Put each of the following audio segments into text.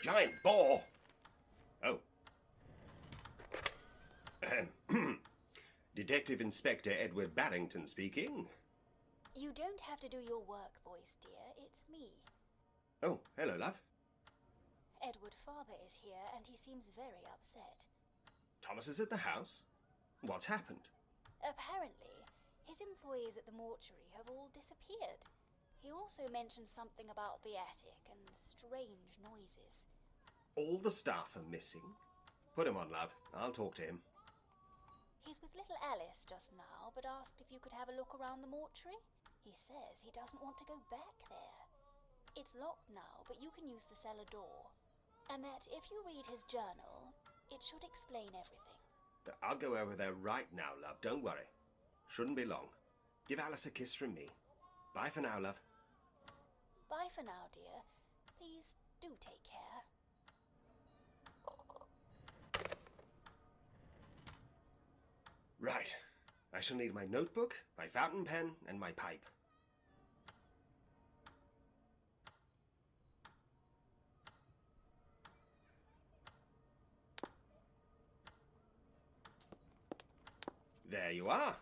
giant boar! Oh. Detective Inspector Edward Barrington speaking. You don't have to do your work voice, dear. It's me. Oh, hello, love. Edward father is here, and he seems very upset. Thomas is at the house? What's happened? Apparently, his employees at the mortuary have all disappeared. He also mentioned something about the attic and strange noises. All the staff are missing? Put him on, love. I'll talk to him. He's with little Alice just now, but asked if you could have a look around the mortuary. He says he doesn't want to go back there. It's locked now, but you can use the cellar door. And that if you read his journal, it should explain everything. I'll go over there right now, love. Don't worry. Shouldn't be long. Give Alice a kiss from me. Bye for now, love. Bye for now, dear. Please do take care. Right. I shall need my notebook, my fountain pen, and my pipe. There you are.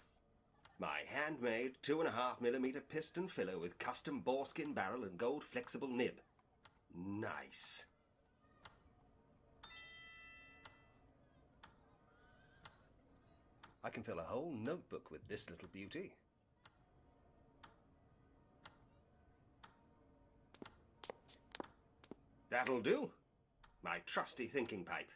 My handmade 2.5mm piston filler with custom boarskin barrel and gold flexible nib. Nice. I can fill a whole notebook with this little beauty. That'll do. My trusty thinking pipe.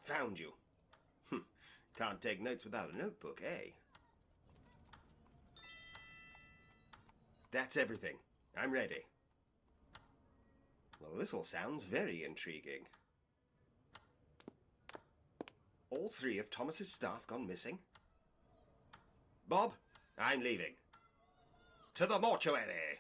Found you. Can't take notes without a notebook, eh? That's everything. I'm ready. Well, this all sounds very intriguing. All 3 of Thomas's staff gone missing? Bob, I'm leaving. To the mortuary!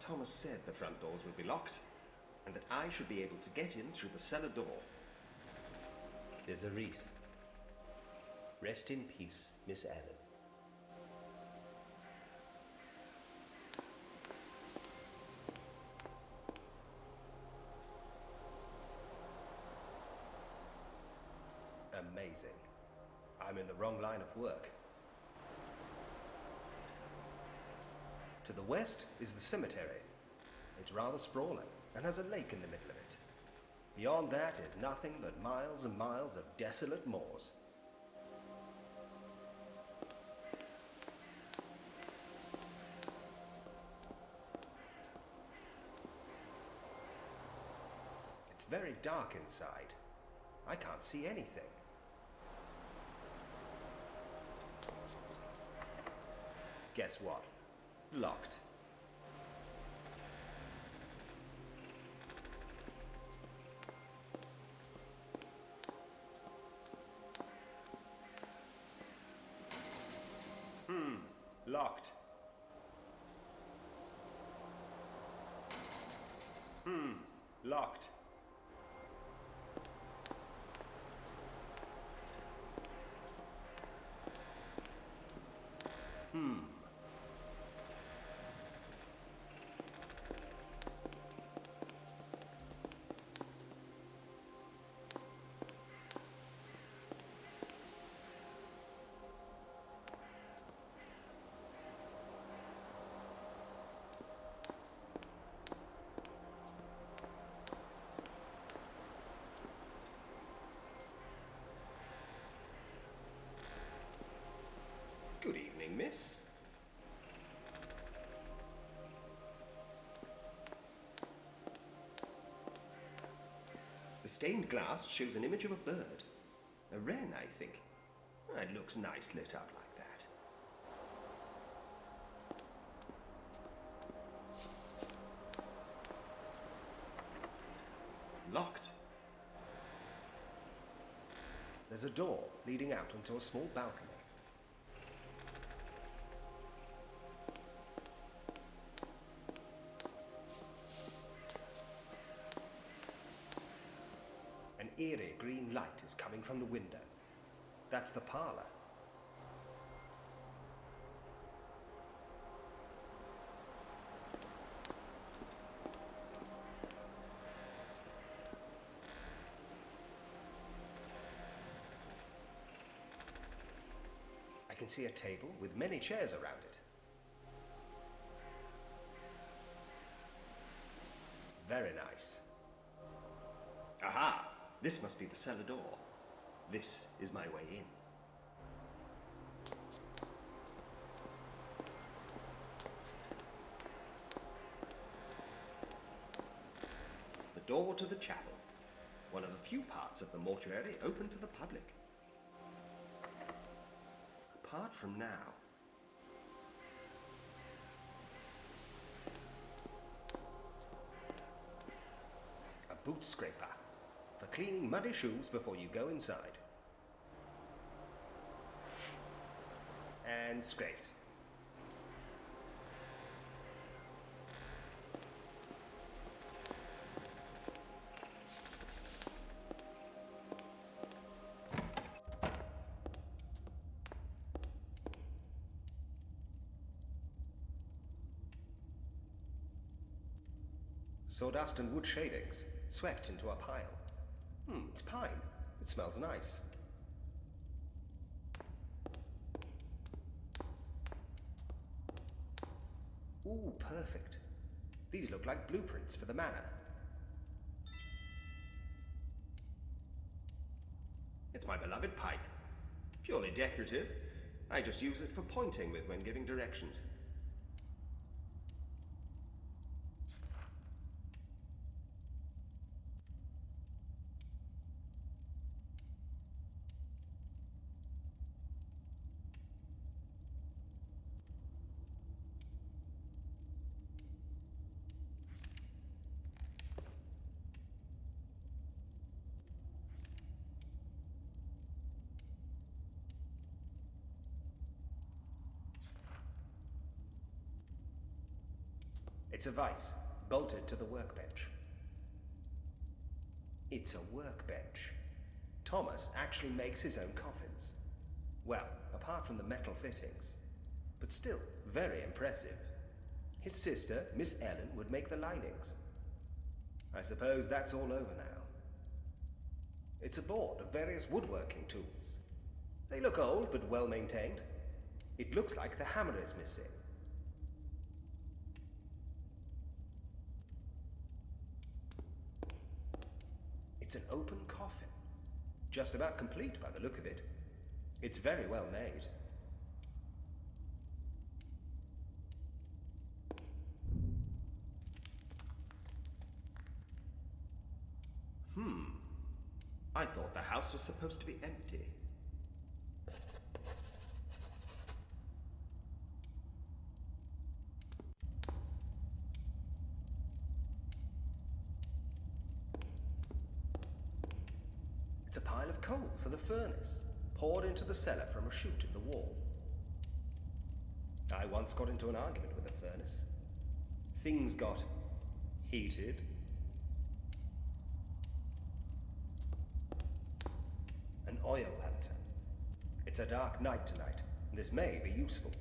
Thomas said the front doors would be locked, and that I should be able to get in through the cellar door. There's a wreath. Rest in peace, Miss Allen. Amazing. I'm in the wrong line of work. To the west is the cemetery. It's rather sprawling and has a lake in the middle of it. Beyond that is nothing but miles and miles of desolate moors. It's very dark inside. I can't see anything. Guess what? Locked. Locked. Locked. Good evening, miss. The stained glass shows an image of a bird. A wren, I think. It looks nice lit up like that. Locked. There's a door leading out onto a small balcony. An eerie green light is coming from the window. That's the parlor. I can see a table with many chairs around it. Very nice. Aha! This must be the cellar door. This is my way in. The door to the chapel. One of the few parts of the mortuary open to the public. Apart from now. A boot scraper. For cleaning muddy shoes before you go inside. And scraped. Sawdust and wood shavings, swept into a pile. It's pine. It smells nice. Ooh, perfect. These look like blueprints for the manor. It's my beloved pipe. Purely decorative. I just use it for pointing with when giving directions. It's a vise, bolted to the workbench. It's a workbench. Thomas actually makes his own coffins. Well, apart from the metal fittings. But still, very impressive. His sister, Miss Ellen, would make the linings. I suppose that's all over now. It's a board of various woodworking tools. They look old, but well maintained. It looks like the hammer is missing. It's an open coffin. Just about complete by the look of it. It's very well made. I thought the house was supposed to be empty. It's a pile of coal for the furnace, poured into the cellar from a chute in the wall. I once got into an argument with the furnace. Things got heated. An oil hunter. It's a dark night tonight. This may be useful.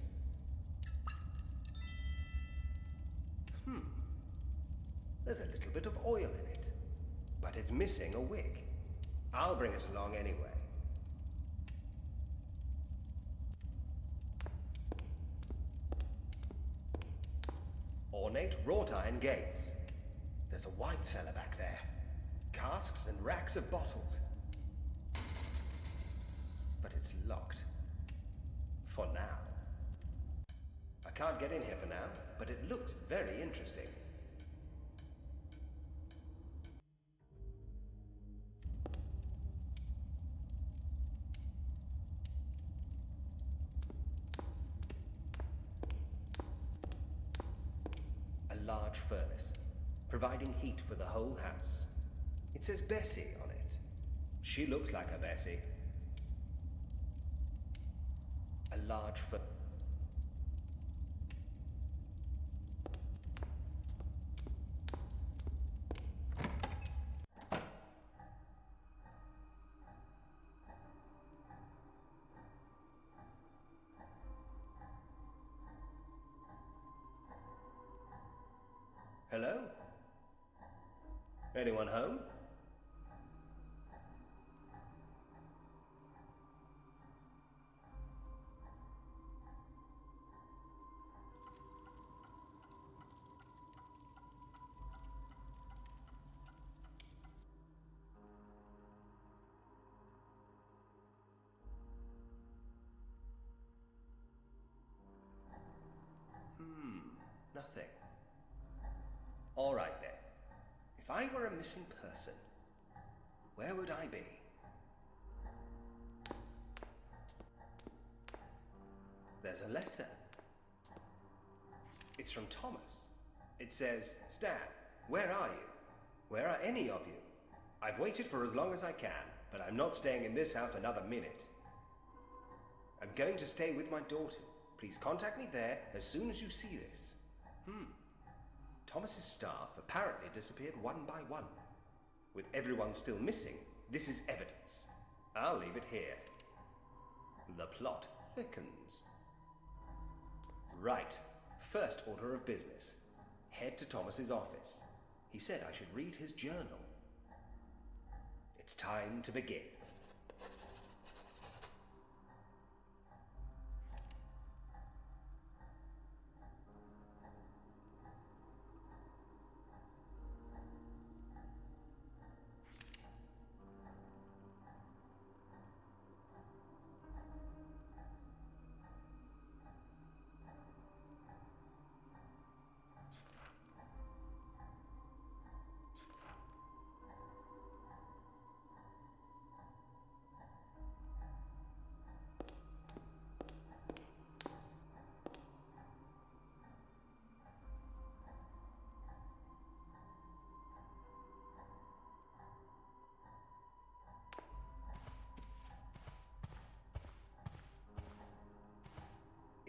There's a little bit of oil in it, but it's missing a wick. I'll bring it along anyway. Ornate wrought iron gates. There's a wine cellar back there. Casks and racks of bottles. But it's locked. For now. I can't get in here for now, but it looks very interesting. large furnace, providing heat for the whole house. It says Bessie on it. She looks like a Bessie. A large furnace. Hello? Anyone home? Nothing. All right then. If I were a missing person, where would I be? There's a letter. It's from Thomas. It says, Stan, where are you? Where are any of you? I've waited for as long as I can, but I'm not staying in this house another minute. I'm going to stay with my daughter. Please contact me there as soon as you see this. Thomas's staff apparently disappeared one by one. With everyone still missing, this is evidence. I'll leave it here. The plot thickens. Right. First order of business. Head to Thomas's office. He said I should read his journal. It's time to begin.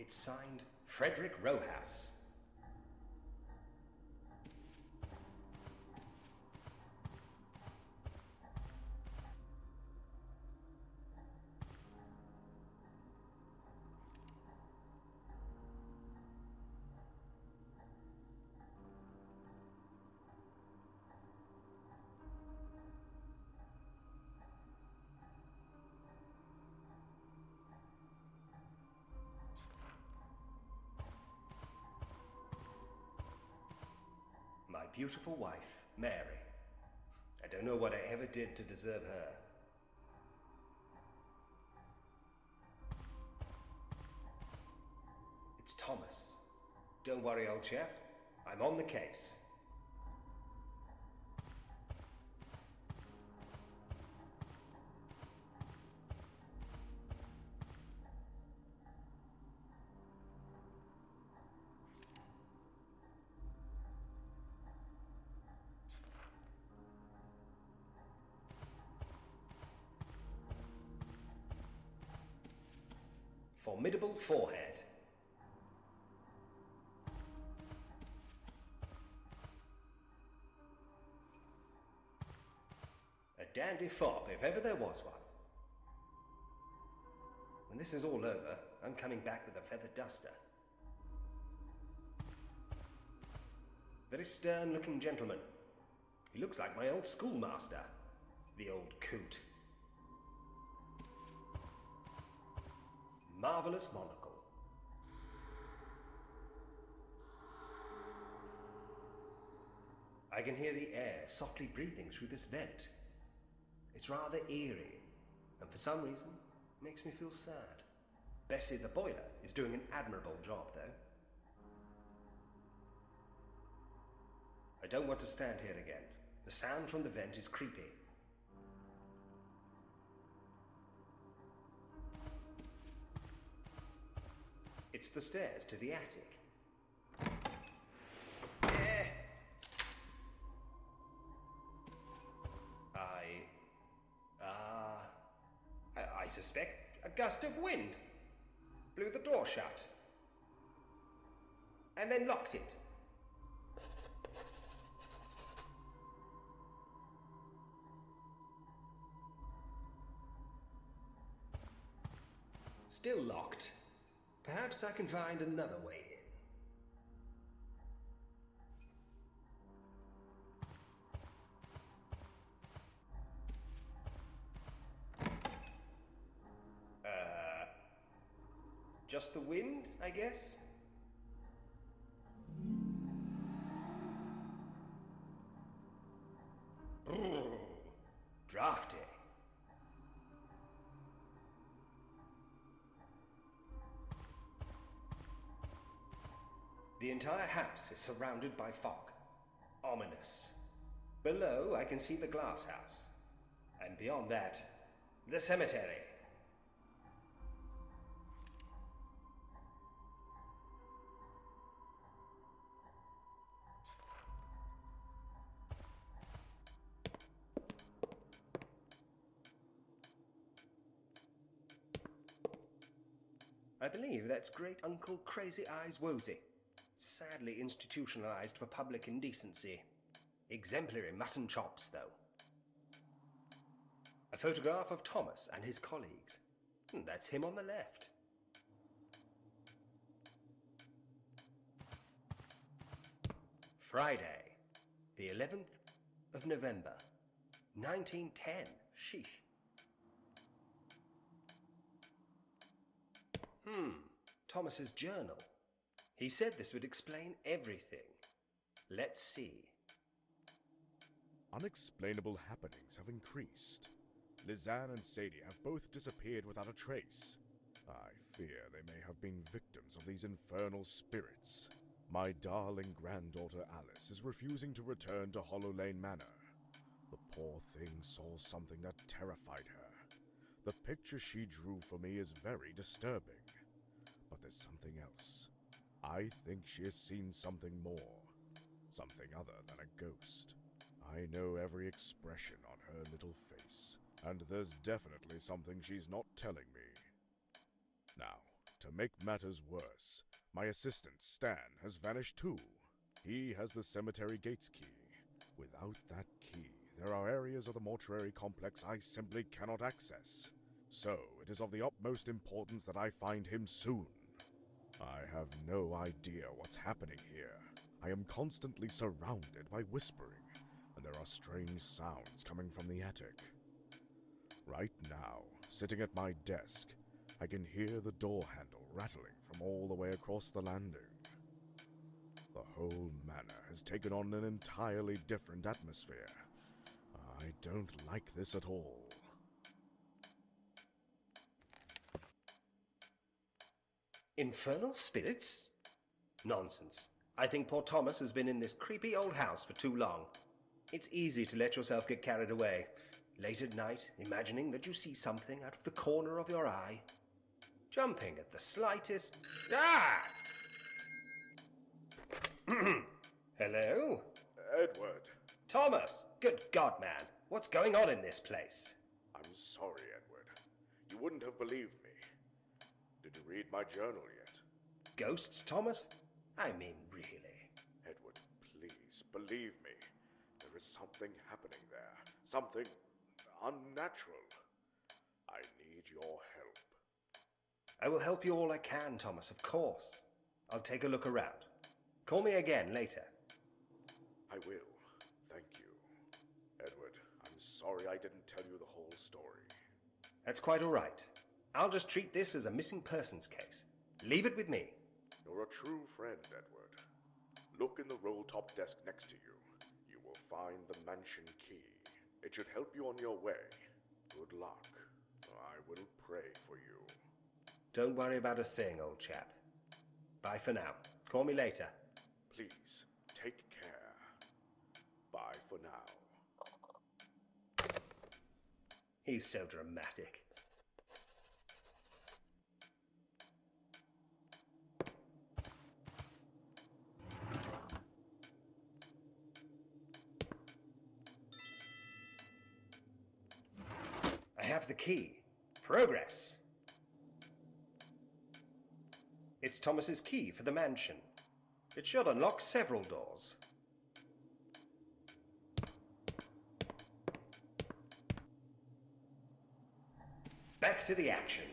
It's signed Frederick Rojas. My beautiful wife, Mary. I don't know what I ever did to deserve her. It's Thomas. Don't worry, old chap. I'm on the case. Formidable forehead. A dandy fop, if ever there was one. When this is all over, I'm coming back with a feather duster. Very stern-looking gentleman. He looks like my old schoolmaster. The old coot. Marvelous monocle. I can hear the air softly breathing through this vent. It's rather eerie, and for some reason, makes me feel sad. Bessie the boiler is doing an admirable job, though. I don't want to stand here again. The sound from the vent is creepy. It's the stairs to the attic. suspect a gust of wind blew the door shut and then locked it. Still locked. Perhaps I can find another way in. Just the wind, I guess? Drafty. The entire house is surrounded by fog. Ominous. Below, I can see the glass house. And beyond that, the cemetery. I believe that's Great Uncle Crazy Eyes Woolsey. Sadly institutionalized for public indecency. Exemplary mutton chops, though. A photograph of Thomas and his colleagues. That's him on the left. Friday, the 11th of November, 1910. Sheesh. Thomas's journal. He said this would explain everything. Let's see. Unexplainable happenings have increased. Lizanne and Sadie have both disappeared without a trace. I fear they may have been victims of these infernal spirits. My darling granddaughter Alice is refusing to return to Hollow Lane Manor. The poor thing saw something that terrified her. The picture she drew for me is very disturbing. But there's something else. I think she has seen something more. Something other than a ghost. I know every expression on her little face, and there's definitely something she's not telling me. Now, to make matters worse, my assistant, Stan, has vanished too. He has the cemetery gates key. Without that key, there are areas of the mortuary complex I simply cannot access. So, it is of the utmost importance that I find him soon. I have no idea what's happening here. I am constantly surrounded by whispering, and there are strange sounds coming from the attic. Right now, sitting at my desk, I can hear the door handle rattling from all the way across the landing. The whole manor has taken on an entirely different atmosphere. I don't like this at all. Infernal spirits? Nonsense. I think poor Thomas has been in this creepy old house for too long. It's easy to let yourself get carried away. Late at night, imagining that you see something out of the corner of your eye. Jumping at the slightest... Ah! Hello? Edward. Thomas! Good God, man. What's going on in this place? I'm sorry, Edward. You wouldn't have believed me. Did you read my journal yet? Ghosts, Thomas? I mean, really. Edward, please, believe me. There is something happening there. Something unnatural. I need your help. I will help you all I can, Thomas, of course. I'll take a look around. Call me again later. I will. Thank you. Edward, I'm sorry I didn't tell you the whole story. That's quite all right. I'll just treat this as a missing persons case. Leave it with me. You're a true friend, Edward. Look in the roll-top desk next to you. You will find the mansion key. It should help you on your way. Good luck. I will pray for you. Don't worry about a thing, old chap. Bye for now. Call me later. Please, take care. Bye for now. He's so dramatic. I have the key. Progress. It's Thomas's key for the mansion. It should unlock several doors. Back to the action.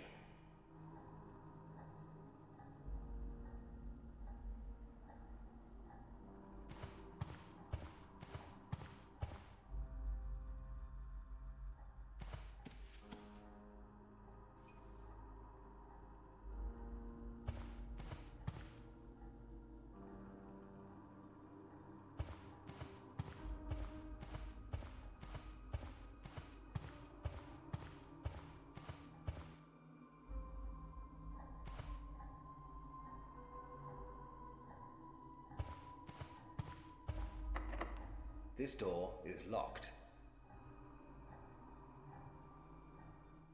This door is locked.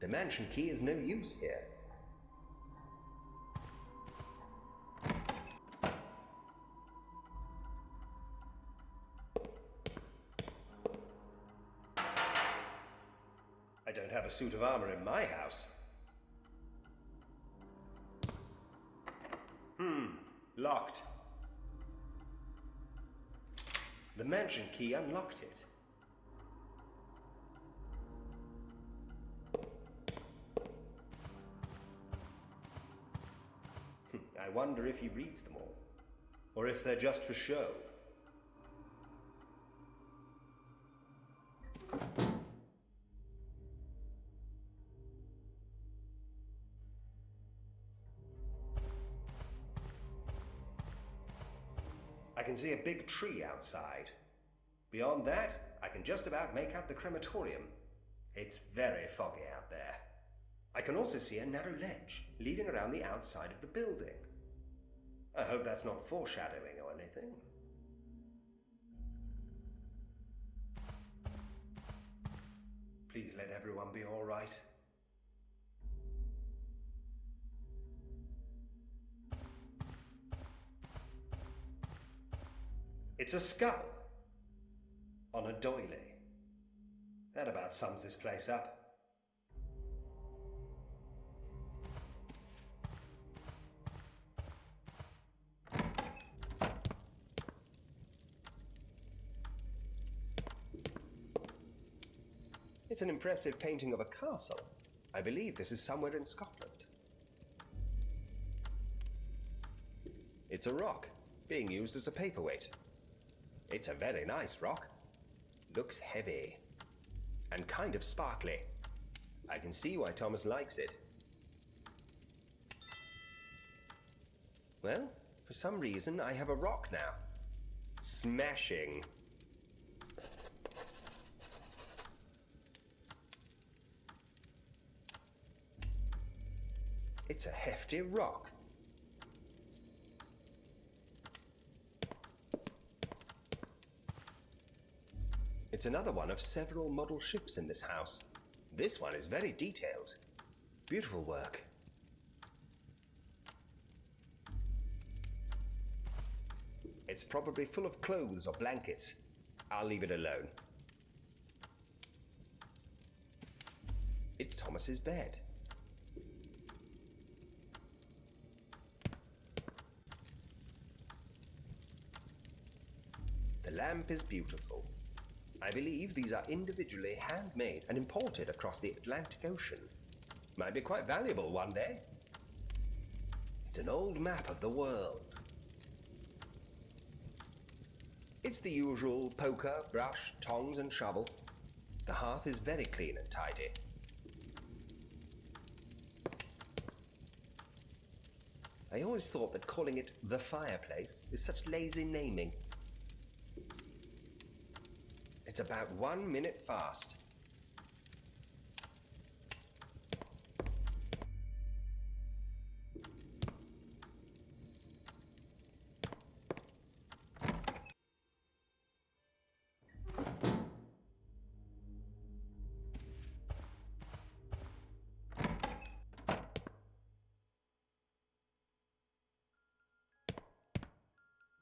The mansion key is no use here. I don't have a suit of armor in my house. Locked. The mansion key unlocked it. I wonder if he reads them all, or if they're just for show. I can see a big tree outside. Beyond that, I can just about make out the crematorium. It's very foggy out there. I can also see a narrow ledge leading around the outside of the building. I hope that's not foreshadowing or anything. Please let everyone be all right. It's a skull on a doily. That about sums this place up. It's an impressive painting of a castle. I believe this is somewhere in Scotland. It's a rock, being used as a paperweight. It's a very nice rock. Looks heavy and kind of sparkly. I can see why Thomas likes it. Well, for some reason I have a rock now. Smashing. It's a hefty rock. It's another one of several model ships in this house. This one is very detailed. Beautiful work. It's probably full of clothes or blankets. I'll leave it alone. It's Thomas's bed. The lamp is beautiful. I believe these are individually handmade and imported across the Atlantic Ocean. Might be quite valuable one day. It's an old map of the world. It's the usual poker, brush, tongs and shovel. The hearth is very clean and tidy. I always thought that calling it the fireplace is such lazy naming. It's about 1 minute fast.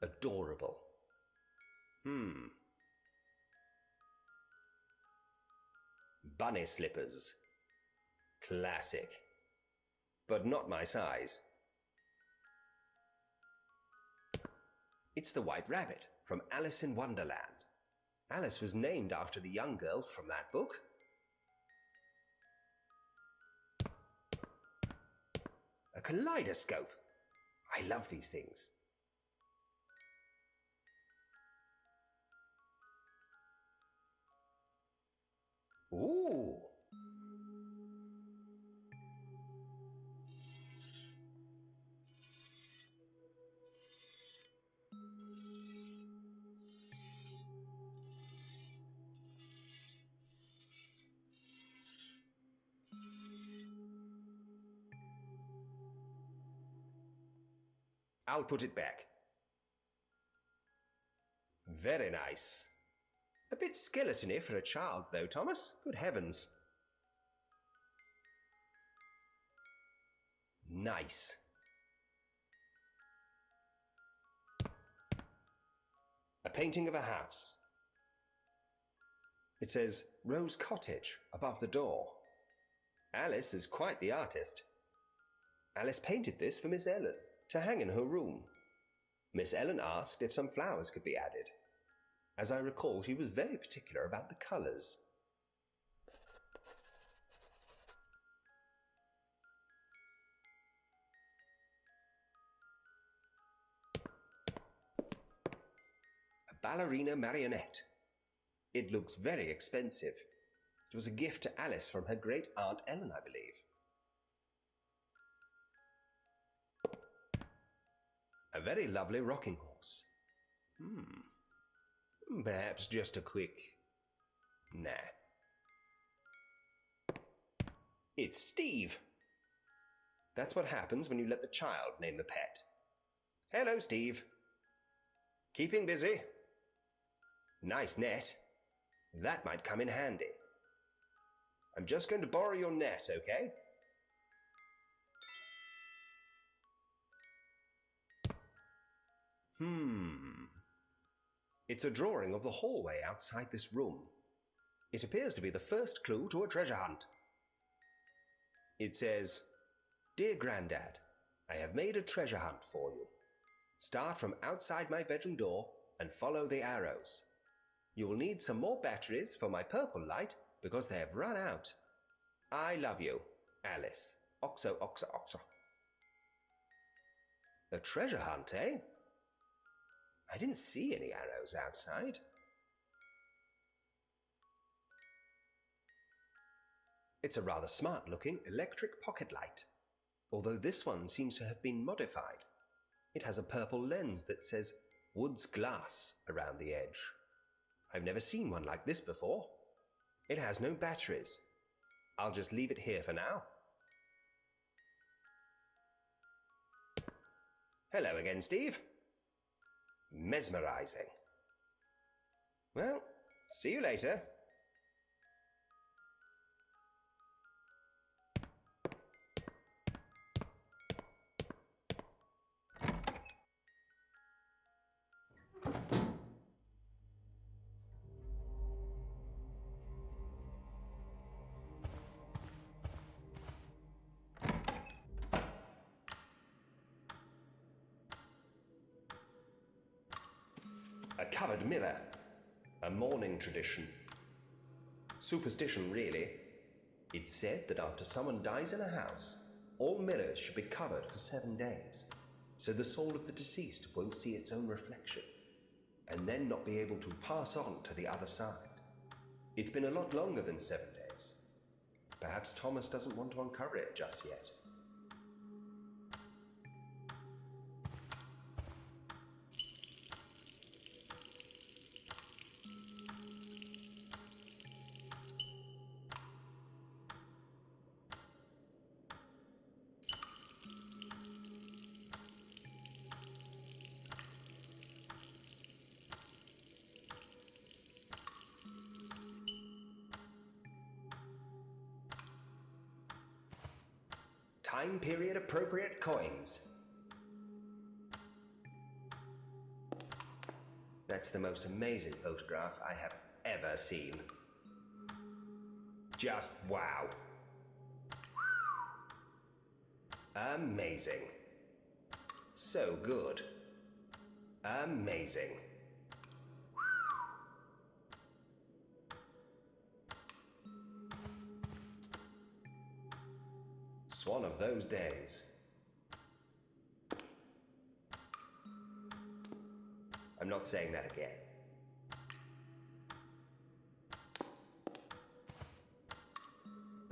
Adorable. Bunny slippers. Classic. But not my size. It's the White Rabbit from Alice in Wonderland. Alice was named after the young girl from that book. A kaleidoscope. I love these things. Ooh. I'll put it back. Very nice. A bit skeleton-y for a child, though, Thomas. Good heavens. Nice. A painting of a house. It says Rose Cottage above the door. Alice is quite the artist. Alice painted this for Miss Ellen to hang in her room. Miss Ellen asked if some flowers could be added. As I recall, she was very particular about the colours. A ballerina marionette. It looks very expensive. It was a gift to Alice from her great aunt Ellen, I believe. A very lovely rocking horse. Perhaps just a quick... Nah. It's Steve. That's what happens when you let the child name the pet. Hello, Steve. Keeping busy? Nice net. That might come in handy. I'm just going to borrow your net, okay? It's a drawing of the hallway outside this room. It appears to be the first clue to a treasure hunt. It says, "Dear Grandad, I have made a treasure hunt for you. Start from outside my bedroom door and follow the arrows. You will need some more batteries for my purple light because they have run out. I love you, Alice. Oxo, oxo, oxo." A treasure hunt, eh? I didn't see any arrows outside. It's a rather smart-looking electric pocket light, although this one seems to have been modified. It has a purple lens that says Wood's Glass around the edge. I've never seen one like this before. It has no batteries. I'll just leave it here for now. Hello again, Steve. Mesmerizing. Well, see you later. A covered mirror. A mourning tradition. Superstition, really. It's said that after someone dies in a house, all mirrors should be covered for 7 days, so the soul of the deceased won't see its own reflection, and then not be able to pass on to the other side. It's been a lot longer than 7 days. Perhaps Thomas doesn't want to uncover it just yet. Time period appropriate coins. That's the most amazing photograph I have ever seen. Just wow. Amazing. So good. Amazing. It's one of those days. I'm not saying that again.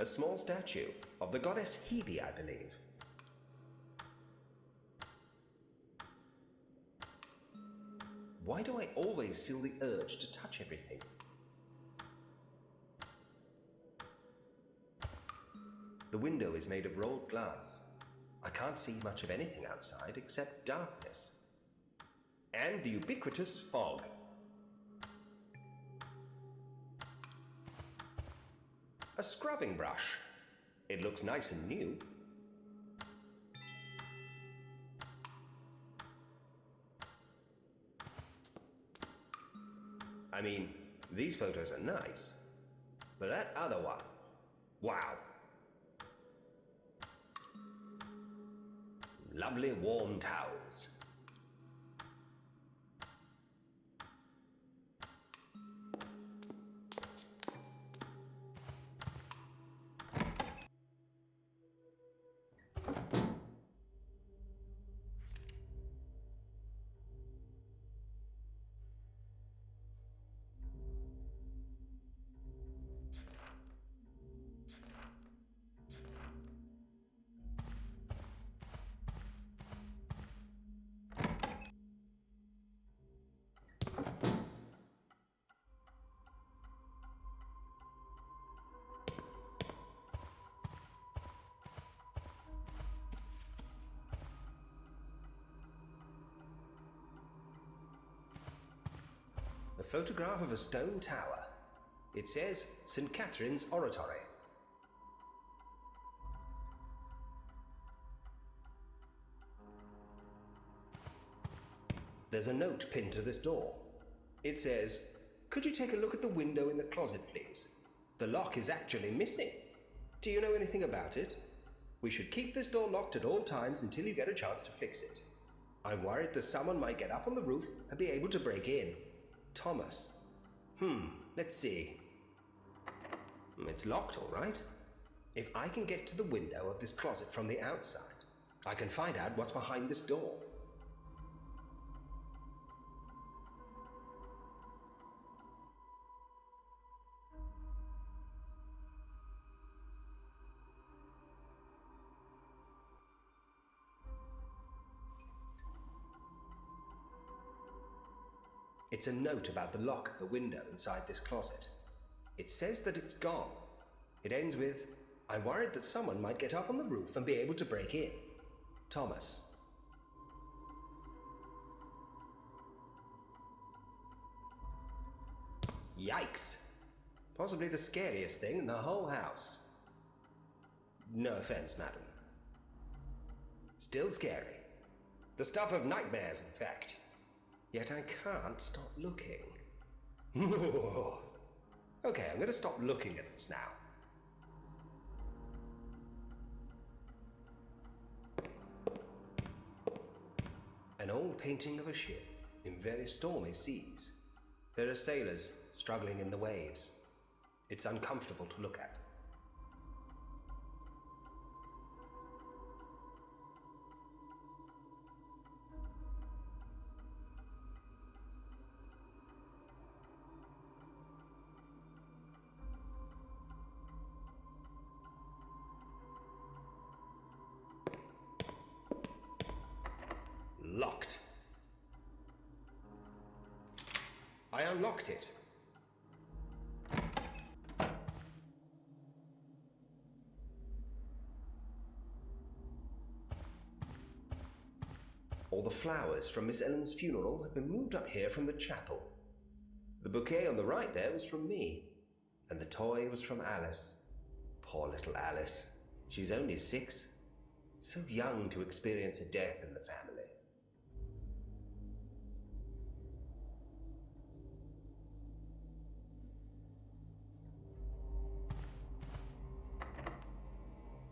A small statue of the goddess Hebe, I believe. Why do I always feel the urge to touch everything? The window is made of rolled glass. I can't see much of anything outside except darkness. And the ubiquitous fog. A scrubbing brush. It looks nice and new. I mean, these photos are nice, but that other one, wow. Lovely warm towels. A photograph of a stone tower. It says St. Catherine's Oratory. There's a note pinned to this door. It says, "Could you take a look at the window in the closet, please? The lock is actually missing. Do you know anything about it? We should keep this door locked at all times until you get a chance to fix it. I'm worried that someone might get up on the roof and be able to break in. Thomas." Let's see. It's locked, all right. If I can get to the window of this closet from the outside, I can find out what's behind this door. It's a note about the lock of the window inside this closet. It says that it's gone. It ends with, "I'm worried that someone might get up on the roof and be able to break in. Thomas." Yikes! Possibly the scariest thing in the whole house. No offense, madam. Still scary. The stuff of nightmares, in fact. Yet I can't stop looking. Okay, I'm going to stop looking at this now. An old painting of a ship in very stormy seas. There are sailors struggling in the waves. It's uncomfortable to look at. Locked. I unlocked it. All the flowers from Miss Ellen's funeral have been moved up here from the chapel. The bouquet on the right there was from me, and the toy was from Alice. Poor little Alice. She's only 6. So young to experience a death in the family.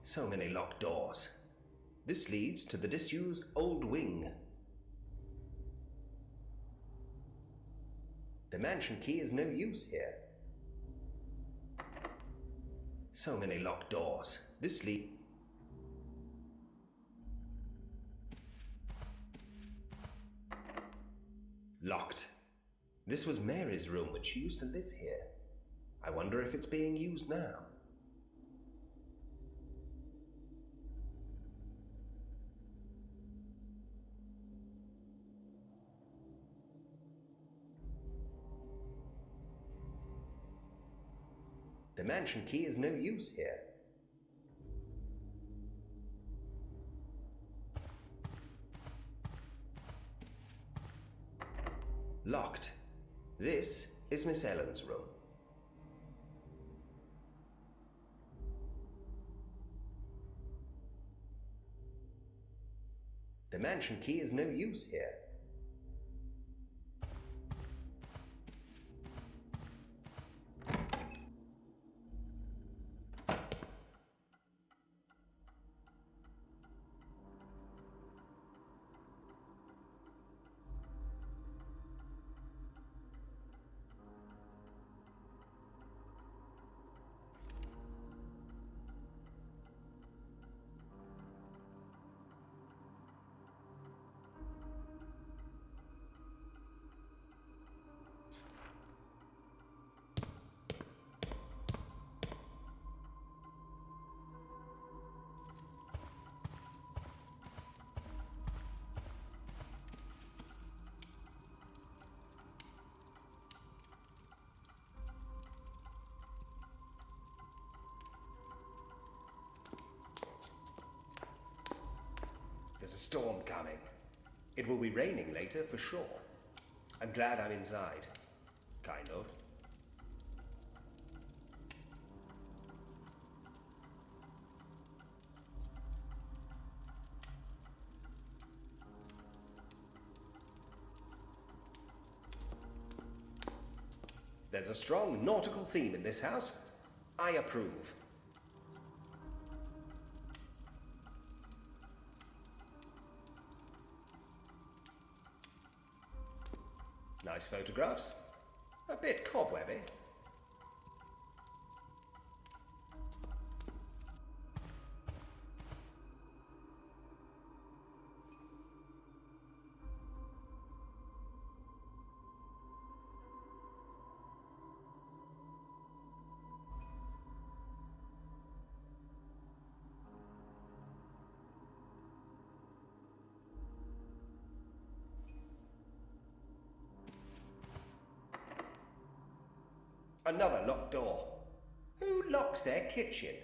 So many locked doors. This leads to the disused old wing. The mansion key is no use here. So many locked doors. This lead... Locked. This was Mary's room when she used to live here. I wonder if it's being used now. The mansion key is no use here. Locked. This is Miss Ellen's room. The mansion key is no use here. There's a storm coming. It will be raining later for sure. I'm glad I'm inside. Kind of. There's a strong nautical theme in this house. I approve. Nice photographs. A bit cobwebby. Another locked door. Who locks their kitchen?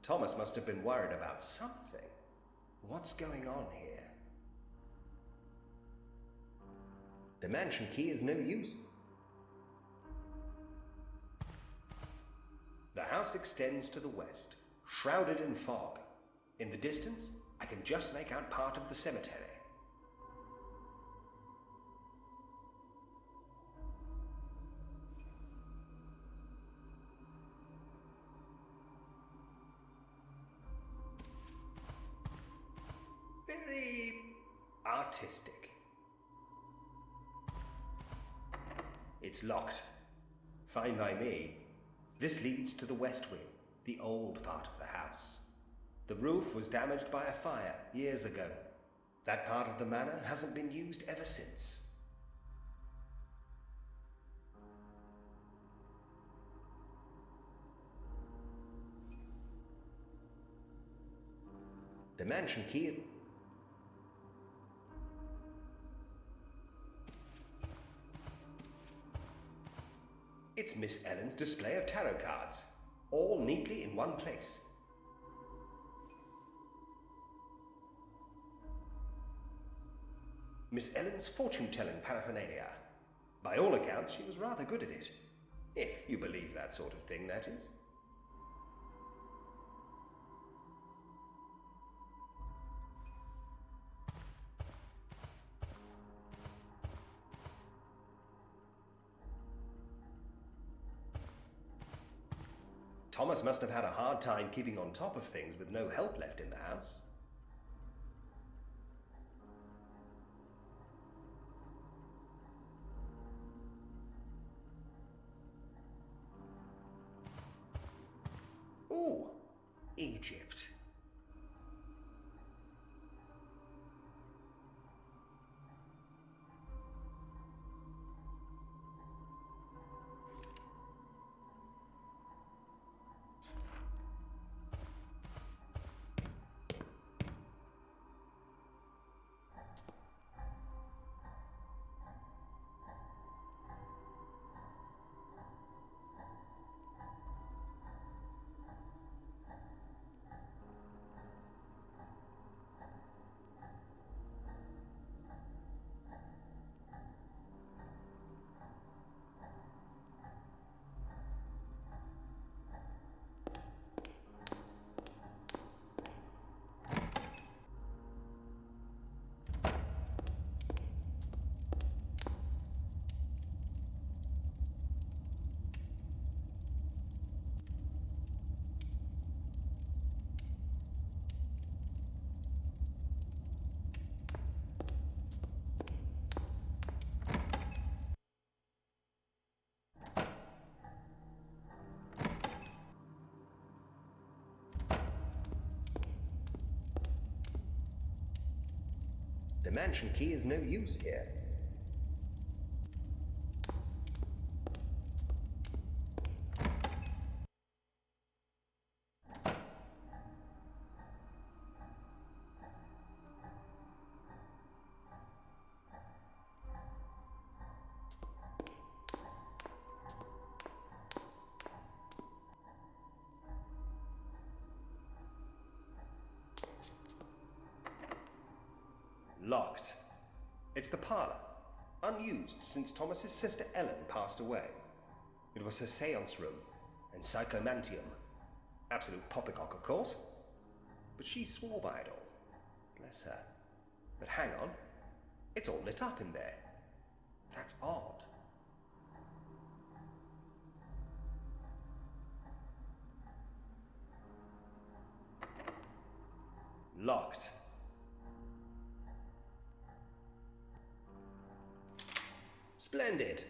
Thomas must have been worried about something. What's going on here? The mansion key is no use. The house extends to the west, shrouded in fog. In the distance, I can just make out part of the cemetery. Very artistic. It's locked. Fine by me. This leads to the west wing, the old part of the house. The roof was damaged by a fire years ago. That part of the manor hasn't been used ever since. The mansion key... It's Miss Ellen's display of tarot cards, all neatly in one place. Miss Ellen's fortune-telling paraphernalia. By all accounts, she was rather good at it. If you believe that sort of thing, that is. Thomas must have had a hard time keeping on top of things with no help left in the house. Egypt. The mansion key is no use here. Locked. It's the parlor, unused since Thomas's sister Ellen passed away. It was her seance room and psychomantium. Absolute poppycock, of course. But she swore by it all. Bless her. But hang on. It's all lit up in there. That's odd. Locked. Splendid.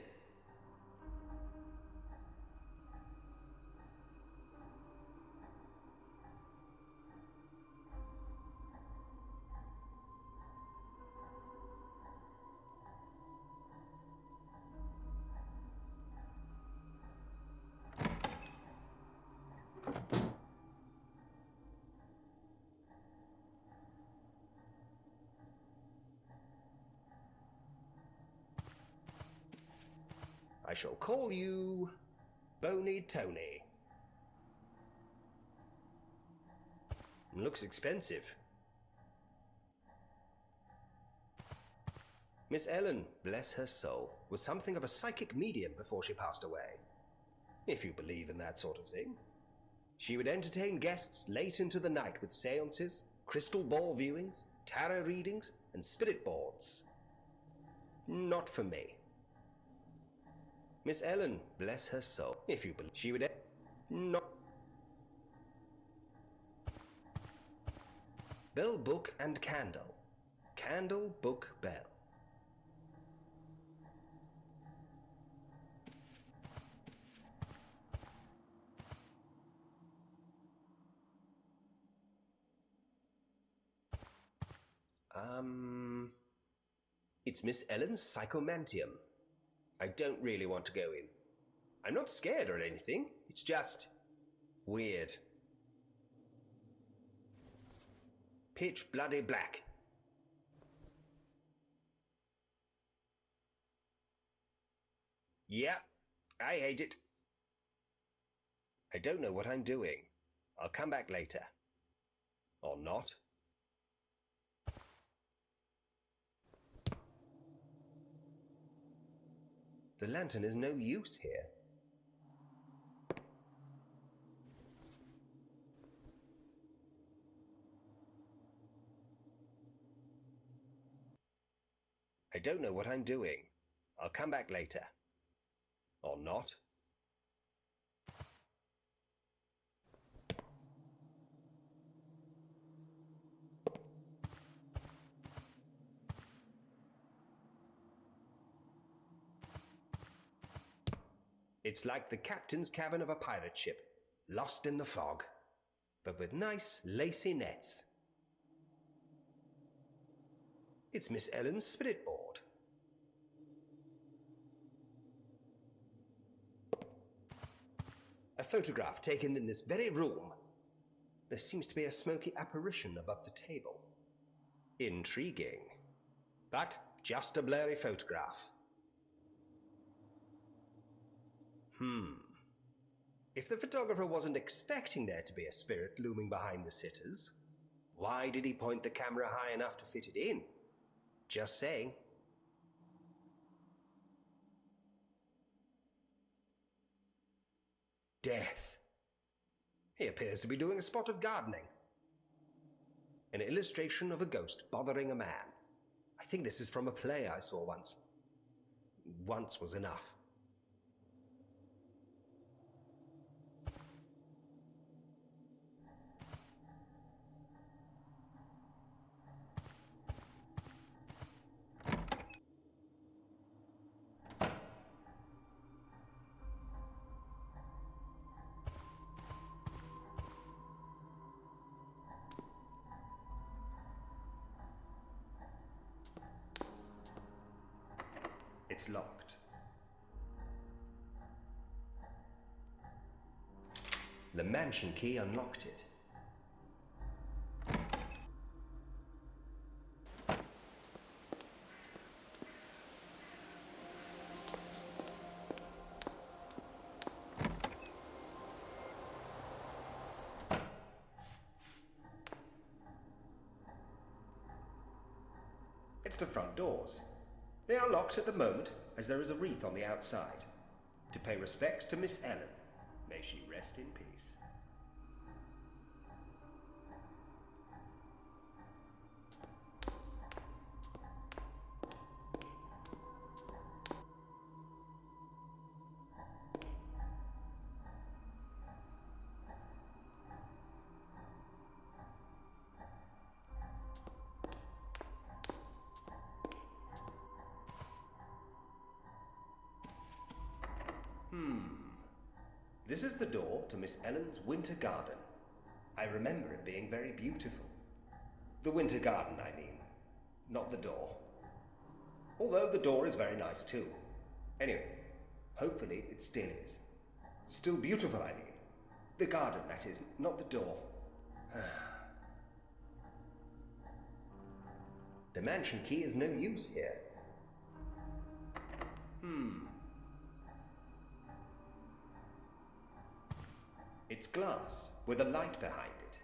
I shall call you Bony Tony. Looks expensive. Miss Ellen, bless her soul, was something of a psychic medium before she passed away. If you believe in that sort of thing. She would entertain guests late into the night with seances, crystal ball viewings, tarot readings, and spirit boards. Not for me. Miss Ellen, bless her soul, if you believe, she would not. Bell, book, and candle. Candle, book, bell. It's Miss Ellen's psychomantium. I don't really want to go in. I'm not scared or anything. It's just weird. Pitch bloody black. Yeah, I hate it. I don't know what I'm doing. I'll come back later. Or not. The lantern is no use here. I don't know what I'm doing. I'll come back later. Or not. It's like the captain's cabin of a pirate ship, lost in the fog. but with nice, lacy nets. It's Miss Ellen's spirit board. A photograph taken in this very room. There seems to be a smoky apparition above the table. Intriguing. But just a blurry photograph. If the photographer wasn't expecting there to be a spirit looming behind the sitters, why did he point the camera high enough to fit it in? Just saying. Death. He appears to be doing a spot of gardening. An illustration of a ghost bothering a man. I think this is from a play I saw once. Once was enough. It's locked. The mansion key unlocked it. It's the front doors. They are locked at the moment, as there is a wreath on the outside. To pay respects to Miss Ellen. May she rest in peace. This is the door to Miss Ellen's winter garden. I remember it being very beautiful. The winter garden, I mean, not the door. Although the door is very nice too. Anyway, hopefully it still is. Still beautiful, I mean. The garden, that is, not the door. The mansion key is no use here. It's glass with a light behind it.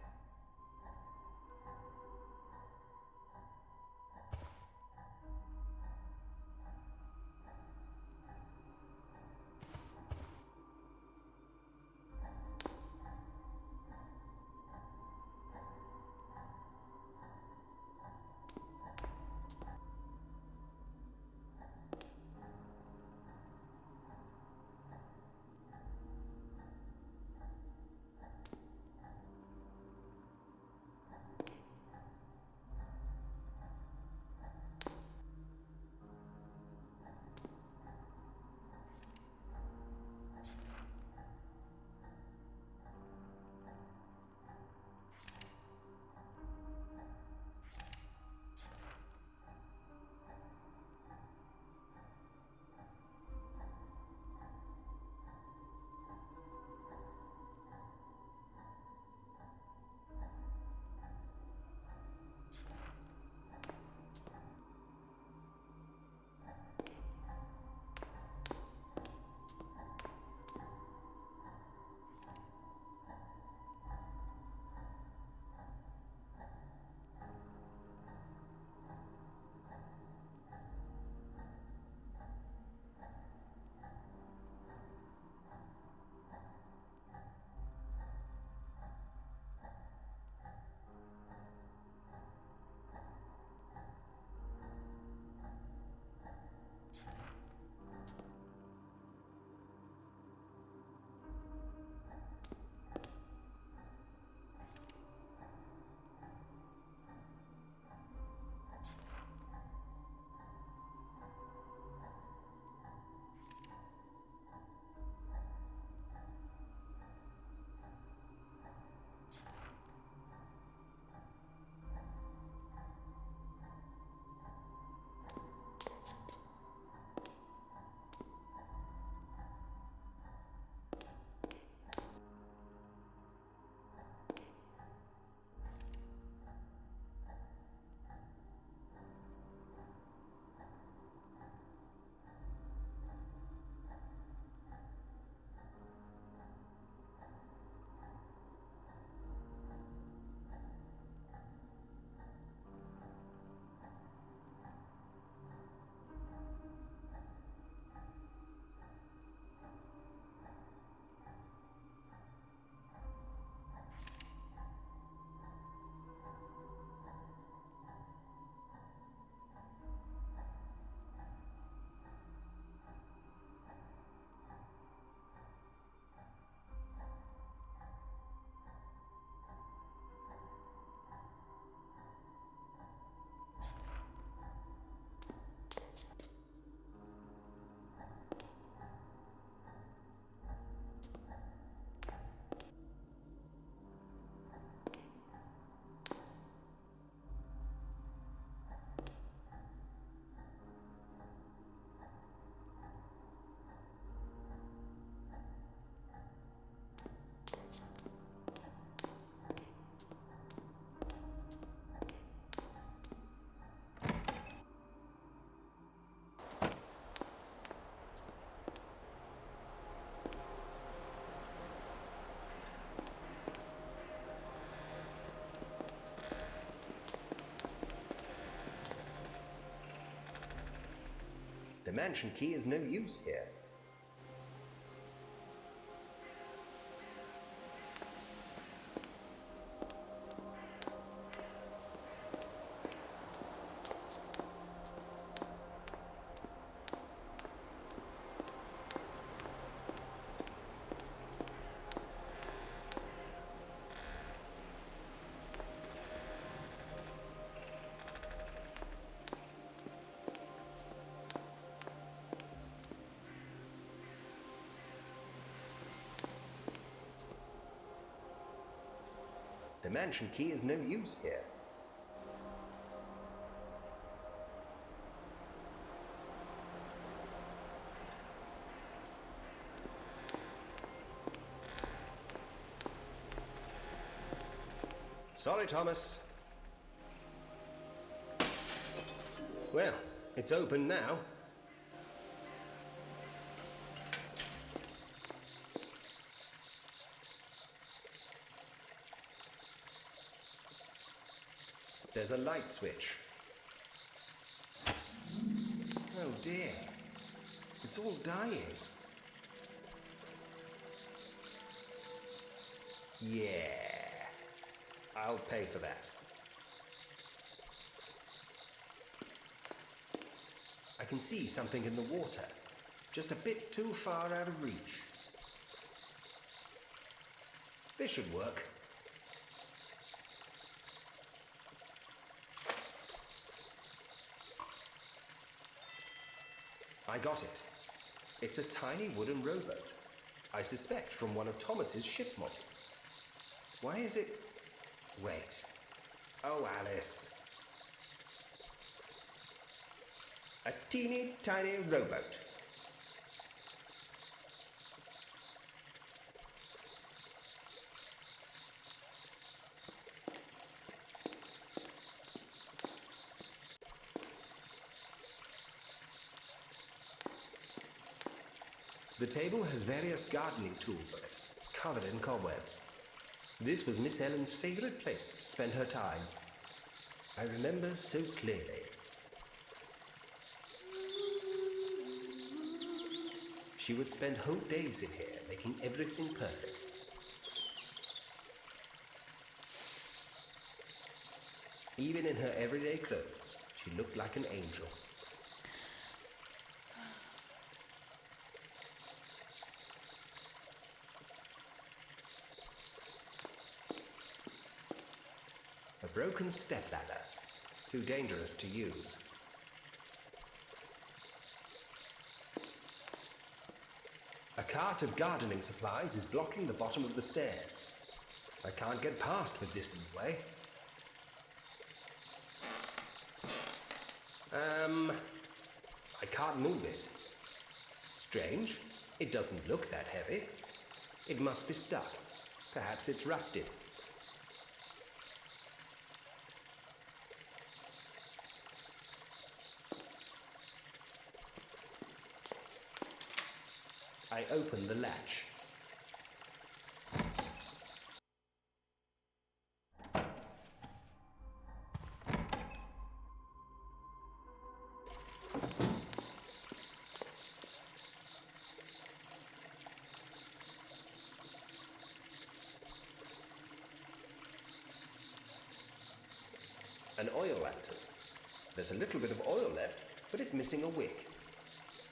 The mansion key is no use here. The mansion key is no use here. Sorry, Thomas. Well, it's open now. There's a light switch. Oh dear. It's all dying. Yeah. I'll pay for that. I can see something in the water. Just a bit too far out of reach. This should work. I got it. It's a tiny wooden rowboat. I suspect from one of Thomas's ship models. Why is it... Wait. Oh, Alice. A teeny tiny rowboat. The table has various gardening tools on it, covered in cobwebs. This was Miss Ellen's favourite place to spend her time. I remember so clearly. She would spend whole days in here, making everything perfect. Even in her everyday clothes, she looked like an angel. A broken stepladder, too dangerous to use. A cart of gardening supplies is blocking the bottom of the stairs. I can't get past with this in the way. I can't move it. Strange. It doesn't look that heavy. It must be stuck. Perhaps it's rusted. I open the latch. An oil lantern. There's a little bit of oil left, but it's missing a wick.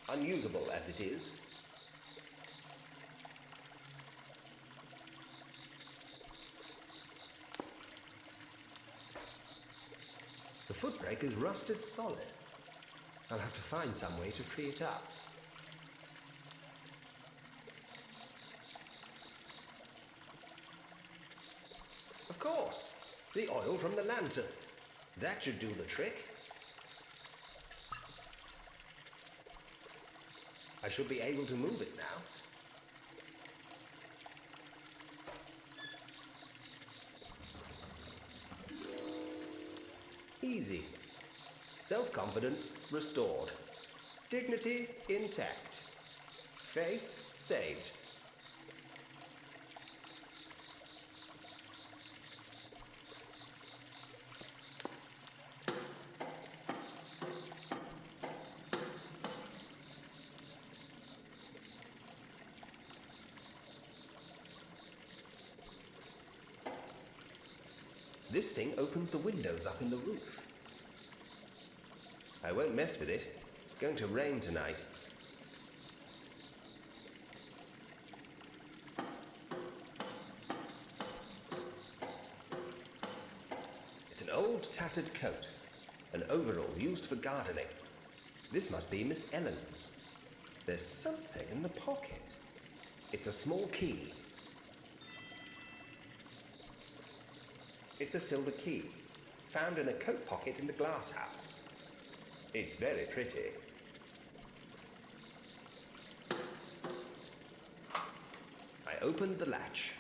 Unusable as it is. The footbrake is rusted solid. I'll have to find some way to free it up. Of course, the oil from the lantern. That should do the trick. I should be able to move it now. Easy. Self-confidence restored. Dignity intact. Face saved. This thing opens the windows up in the roof. I won't mess with it. It's going to rain tonight. It's an old tattered coat, an overall used for gardening. This must be Miss Ellen's. There's something in the pocket. It's a small key. It's a silver key, found in a coat pocket in the glass house. It's very pretty. I opened the latch.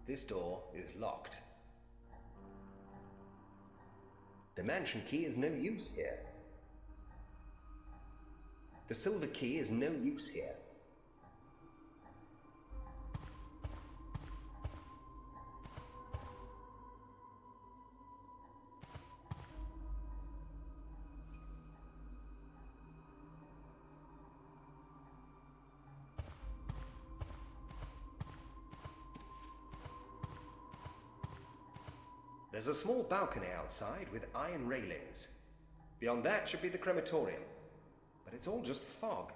This door is locked. The mansion key is no use here. The silver key is no use here. There's a small balcony outside with iron railings. Beyond that should be the crematorium, but it's all just fog.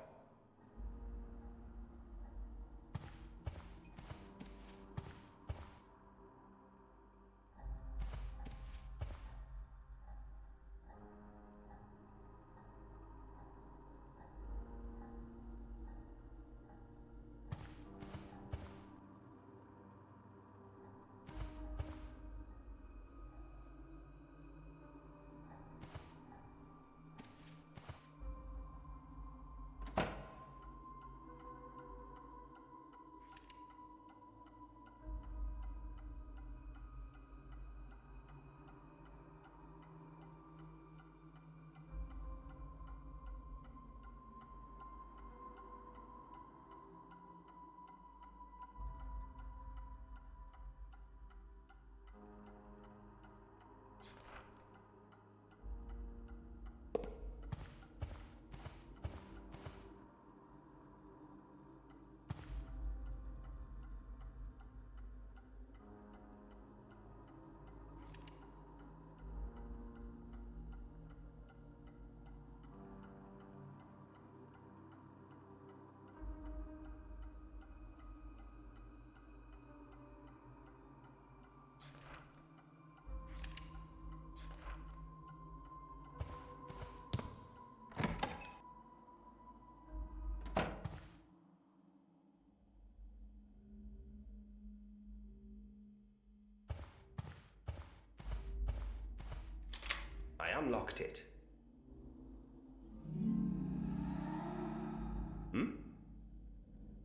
I unlocked it.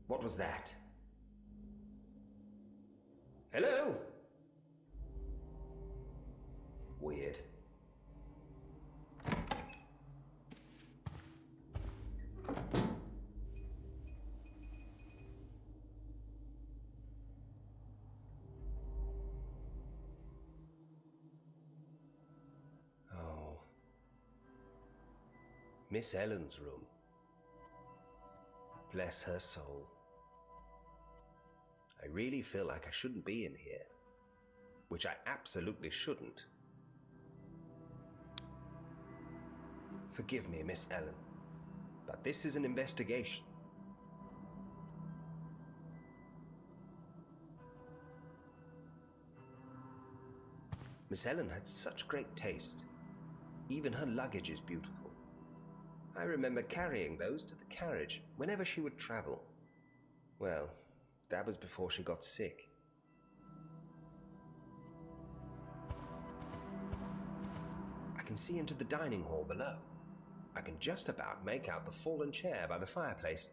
What was that? Hello? Weird. Oh. Miss Ellen's room. Bless her soul. I really feel like I shouldn't be in here. Which I absolutely shouldn't. Forgive me, Miss Ellen, but this is an investigation. Miss Ellen had such great taste. Even her luggage is beautiful. I remember carrying those to the carriage whenever she would travel. Well, that was before she got sick. I can see into the dining hall below. I can just about make out the fallen chair by the fireplace.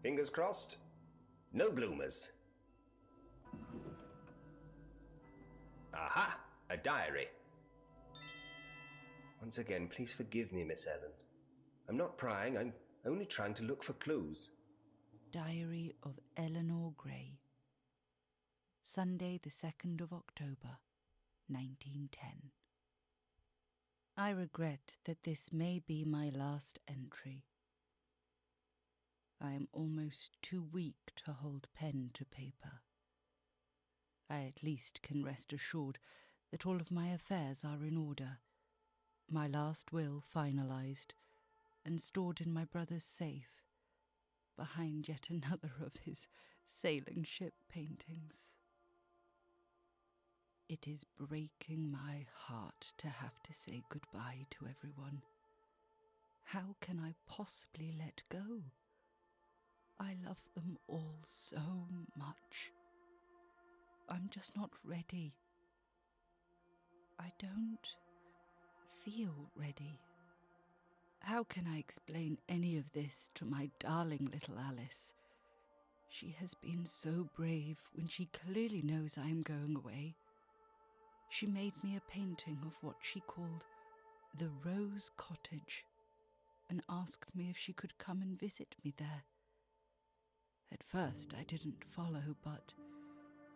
Fingers crossed. No bloomers. Aha! A diary. Once again, please forgive me, Miss Ellen. I'm not prying, I'm only trying to look for clues. Diary of Eleanor Gray. Sunday the 2nd of October, 1910. I regret that this may be my last entry. I am almost too weak to hold pen to paper. I at least can rest assured that all of my affairs are in order, my last will finalized and stored in my brother's safe, behind yet another of his sailing ship paintings. It is breaking my heart to have to say goodbye to everyone. How can I possibly let go? I love them all so much. I'm just not ready. I don't feel ready. How can I explain any of this to my darling little Alice? She has been so brave when she clearly knows I am going away. She made me a painting of what she called the Rose Cottage and asked me if she could come and visit me there. At first I didn't follow, but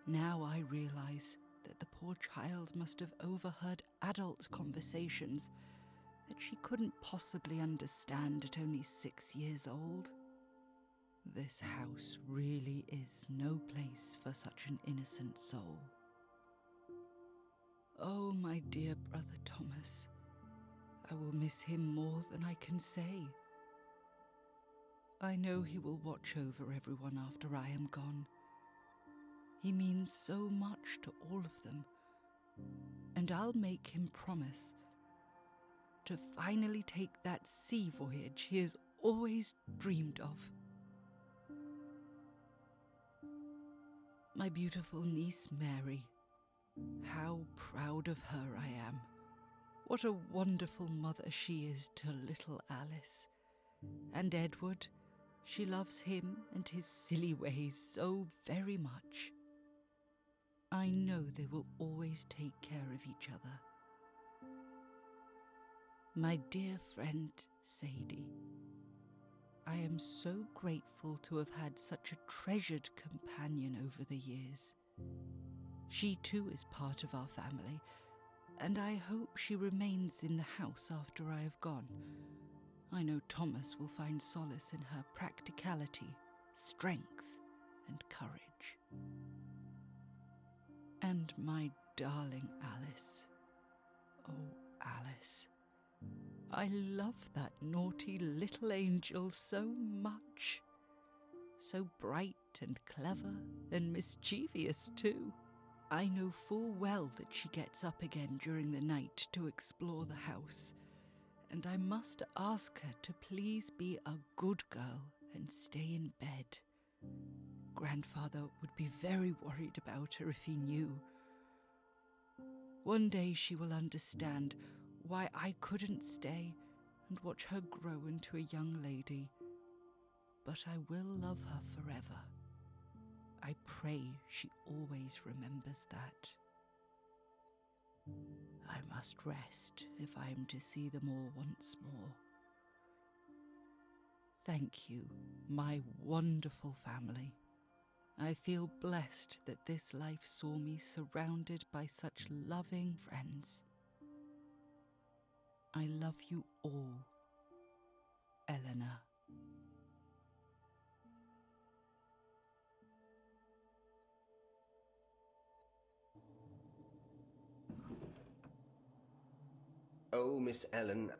now I realize that the poor child must have overheard adult conversations that she couldn't possibly understand at only 6 years old. This house really is no place for such an innocent soul. Oh, my dear brother Thomas, I will miss him more than I can say. I know he will watch over everyone after I am gone. He means so much to all of them, and I'll make him promise to finally take that sea voyage he has always dreamed of. My beautiful niece Mary, how proud of her I am. What a wonderful mother she is to little Alice. And Edward, she loves him and his silly ways so very much. I know they will always take care of each other. My dear friend Sadie, I am so grateful to have had such a treasured companion over the years. She too is part of our family, and I hope she remains in the house after I have gone. I know Thomas will find solace in her practicality, strength, and courage. And my darling Alice. Oh, Alice. I love that naughty little angel so much. So bright and clever and mischievous too. I know full well that she gets up again during the night to explore the house, and I must ask her to please be a good girl and stay in bed. Grandfather would be very worried about her if he knew. One day she will understand why I couldn't stay and watch her grow into a young lady, but I will love her forever. I pray she always remembers that. I must rest if I am to see them all once more. Thank you, my wonderful family. I feel blessed that this life saw me surrounded by such loving friends. I love you all, Eleanor. Oh, Miss Ellen,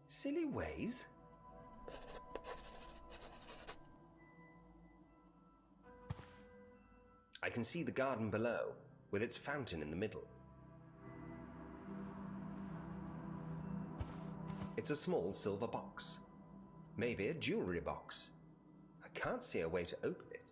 Silly ways? I can see the garden below, with its fountain in the middle. It's a small silver box. Maybe a jewelry box. I can't see a way to open it.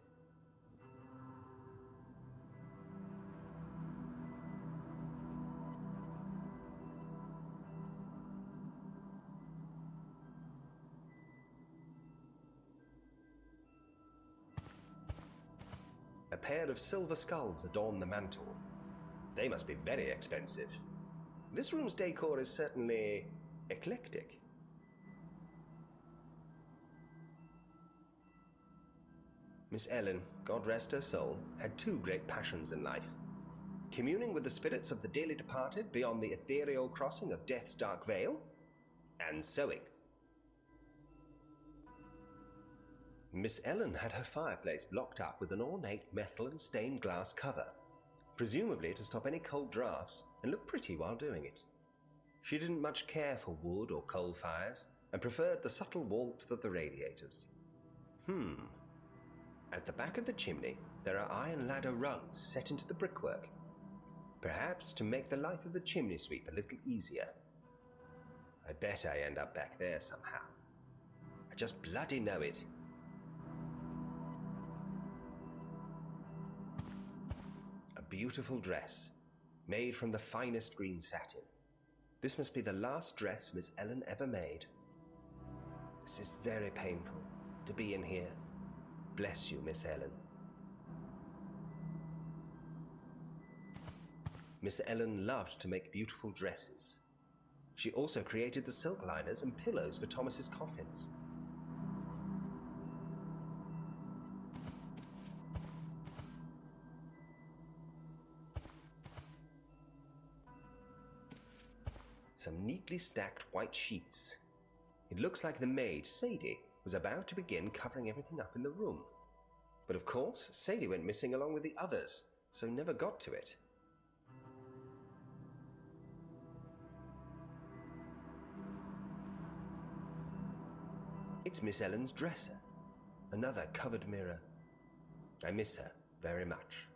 A pair of silver skulls adorn the mantle. They must be very expensive. This room's decor is certainly eclectic. Miss Ellen, God rest her soul, had two great passions in life: communing with the spirits of the dearly departed beyond the ethereal crossing of death's dark veil, and sewing. Miss Ellen had her fireplace blocked up with an ornate metal and stained glass cover, presumably to stop any cold drafts and look pretty while doing it. She didn't much care for wood or coal fires and preferred the subtle warmth of the radiators. At the back of the chimney, there are iron ladder rungs set into the brickwork, perhaps to make the life of the chimney sweep a little easier. I bet I end up back there somehow. I just bloody know it. A beautiful dress, made from the finest green satin. This must be the last dress Miss Ellen ever made. This is very painful, to be in here. Bless you, Miss Ellen. Miss Ellen loved to make beautiful dresses. She also created the silk liners and pillows for Thomas's coffins. Some neatly stacked white sheets. It looks like the maid, Sadie, was about to begin covering everything up in the room. But of course, Sadie went missing along with the others, so never got to it. It's Miss Ellen's dresser. Another covered mirror. I miss her very much.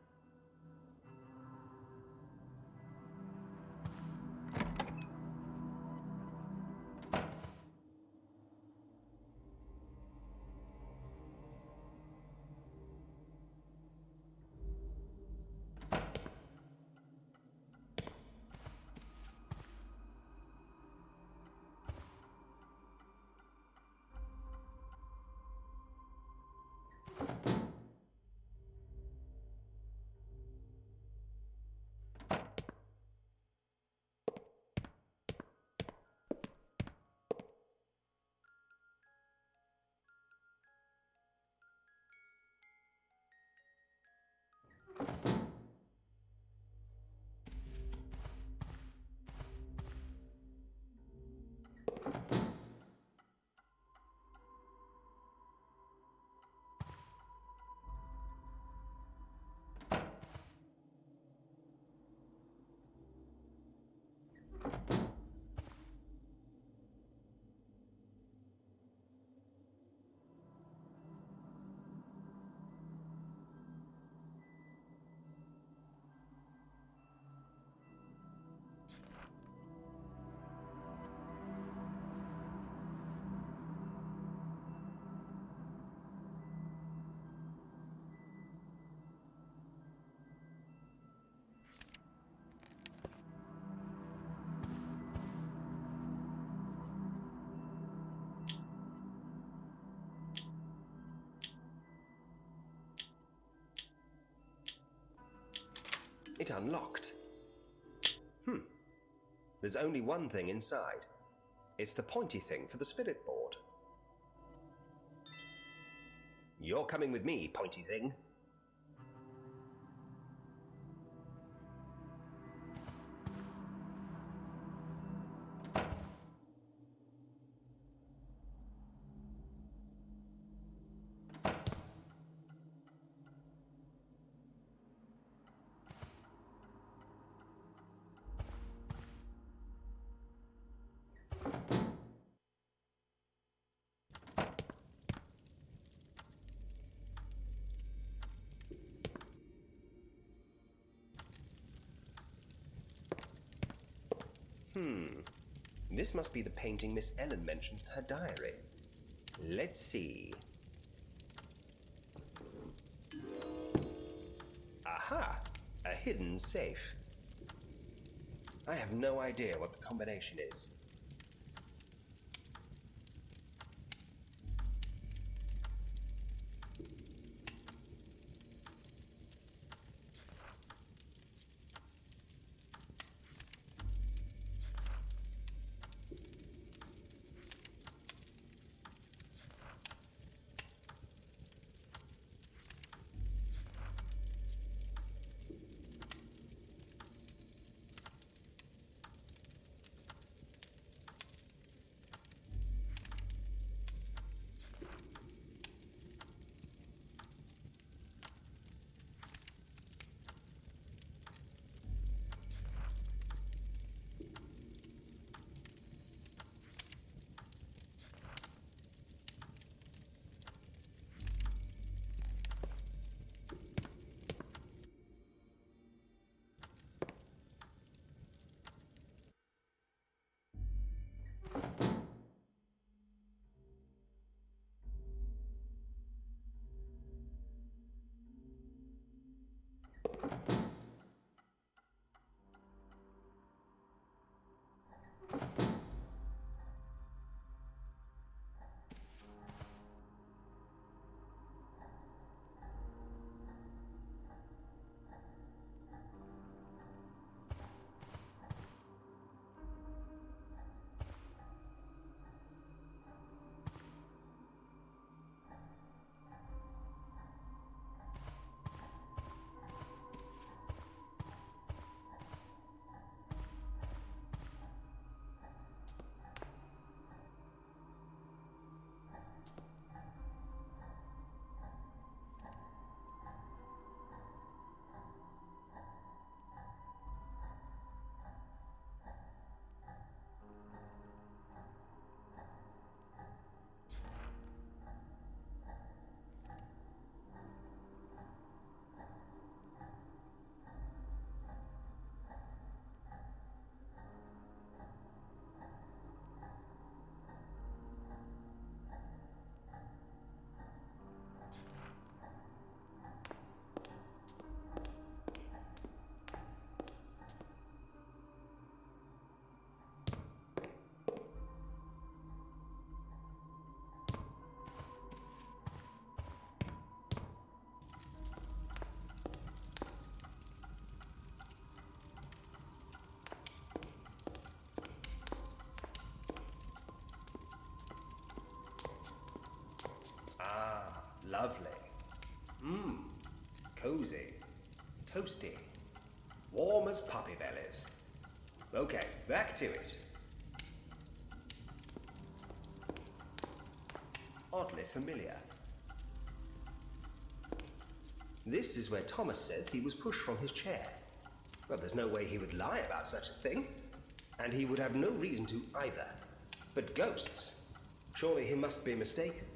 It unlocked. There's only one thing inside. It's the pointy thing for the spirit board. You're coming with me, pointy thing. This must be the painting Miss Ellen mentioned in her diary. Let's see. Aha! A hidden safe. I have no idea what the combination is. Lovely. Cozy. Toasty. Warm as puppy bellies. Okay, back to it. Oddly familiar. This is where Thomas says he was pushed from his chair. Well, there's no way he would lie about such a thing. And he would have no reason to either. But ghosts? Surely he must be mistaken.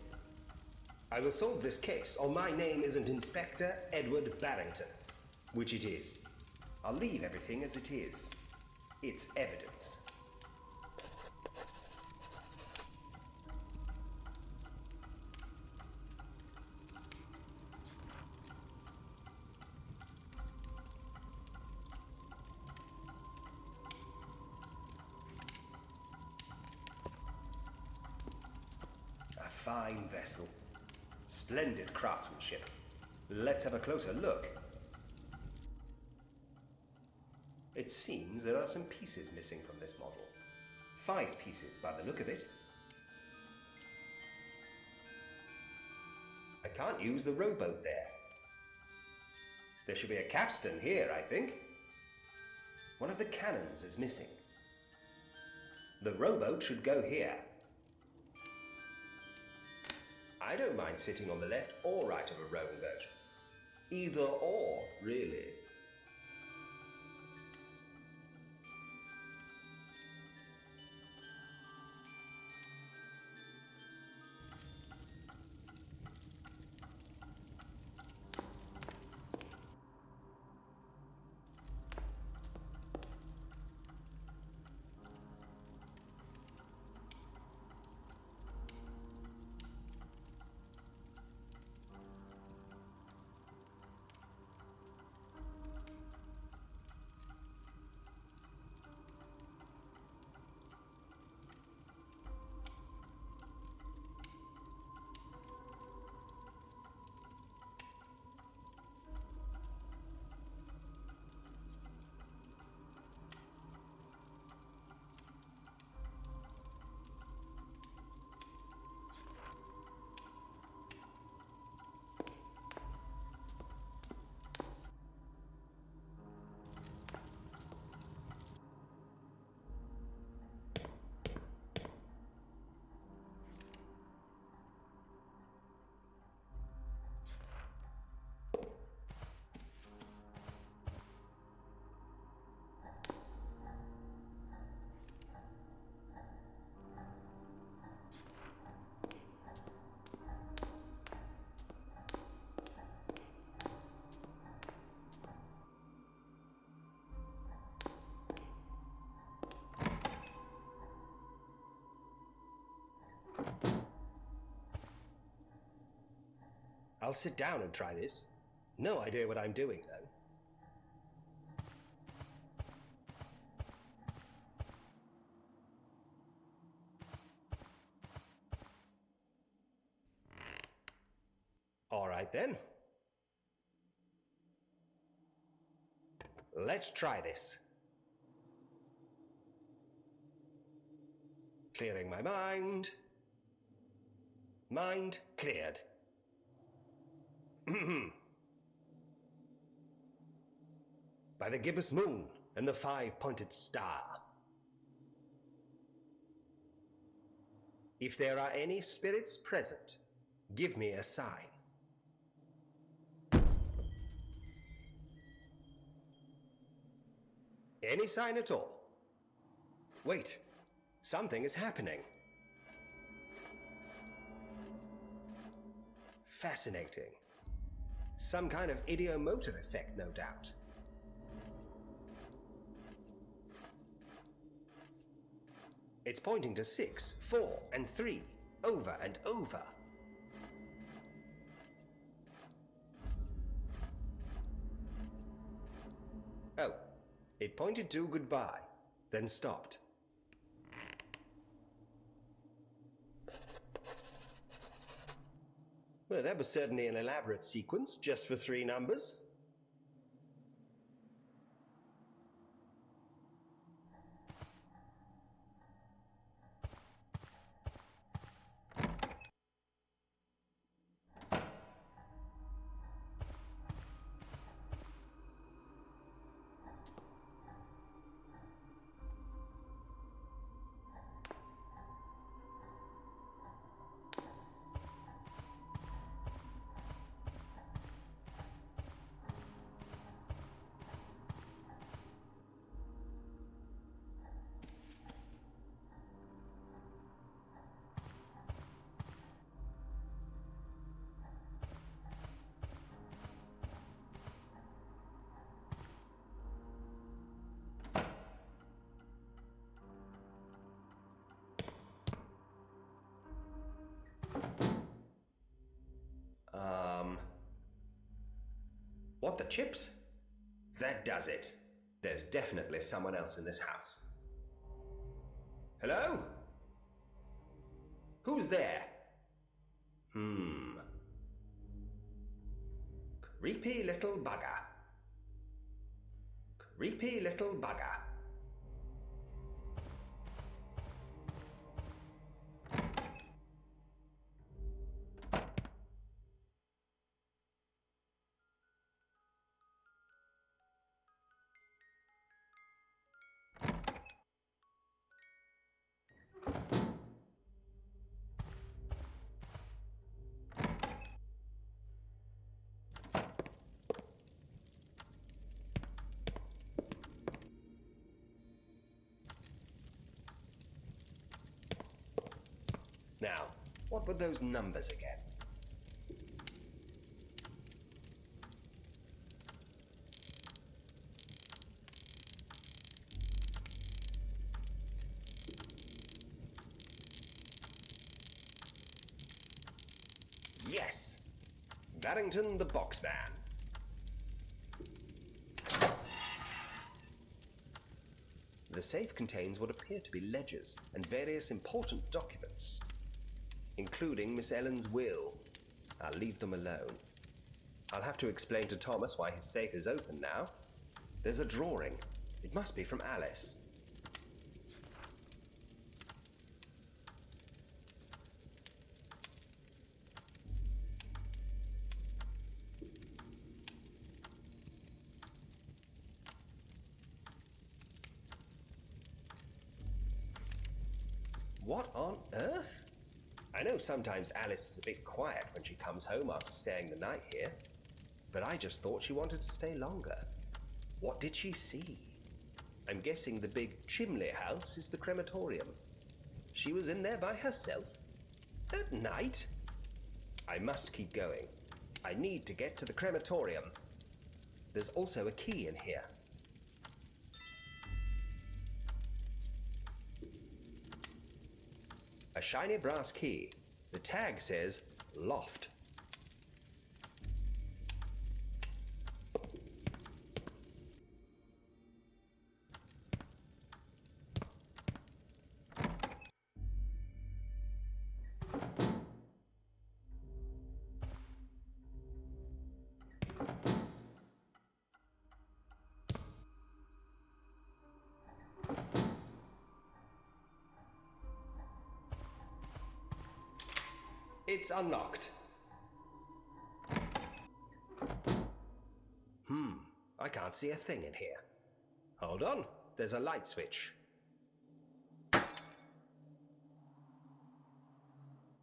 I will solve this case, or my name isn't Inspector Edward Barrington. Which it is. I'll leave everything as it is. It's evidence. A fine vessel. Splendid craftsmanship. Let's have a closer look. It seems there are some pieces missing from this model. 5 pieces by the look of it. I can't use the rowboat there. There should be a capstan here, I think. One of the cannons is missing. The rowboat should go here. I don't mind sitting on the left or right of a rowing boat. Either or, really. I'll sit down and try this. No idea what I'm doing, though. All right, then. Let's try this. Clearing my mind. Mind cleared. By the gibbous moon and the five-pointed star. If there are any spirits present, give me a sign. Any sign at all? Wait, something is happening. Fascinating. Some kind of idiomotor effect, no doubt. It's pointing to 6, 4, and 3, over and over. Oh, it pointed to goodbye, then stopped. Well, that was certainly an elaborate sequence, just for 3 numbers. What, the chips? That does it. There's definitely someone else in this house. Hello? Who's there? Creepy little bugger. Creepy little bugger. Now, what were those numbers again? Yes! Barrington the Boxman. The safe contains what appear to be ledgers and various important documents, including Miss Ellen's will. I'll leave them alone. I'll have to explain to Thomas why his safe is open now. There's a drawing. It must be from Alice. What on earth? I know sometimes Alice is a bit quiet when she comes home after staying the night here, but I just thought she wanted to stay longer. What did she see? I'm guessing the big Chimley house is the crematorium. She was in there by herself? At night? I must keep going. I need to get to the crematorium. There's also a key in here. A shiny brass key. The tag says loft. It's unlocked. I can't see a thing in here. Hold on, there's a light switch.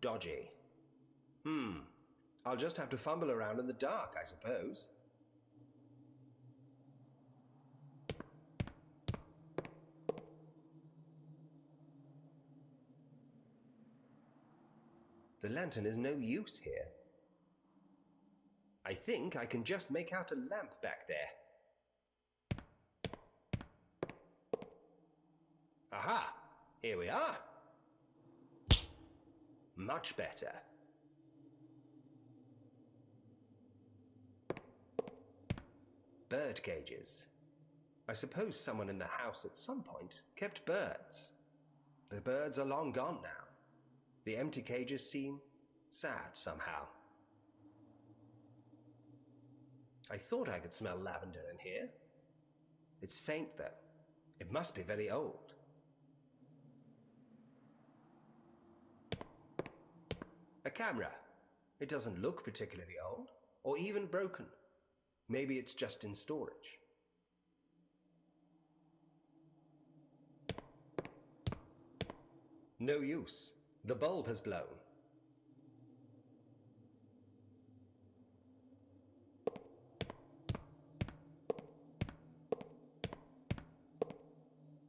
Dodgy. I'll just have to fumble around in the dark, I suppose. The lantern is no use here. I think I can just make out a lamp back there. Aha! Here we are. Much better. Bird cages. I suppose someone in the house at some point kept birds. The birds are long gone now. The empty cages seem sad somehow. I thought I could smell lavender in here. It's faint though. It must be very old. A camera. It doesn't look particularly old, or even broken. Maybe it's just in storage. No use. The bulb has blown.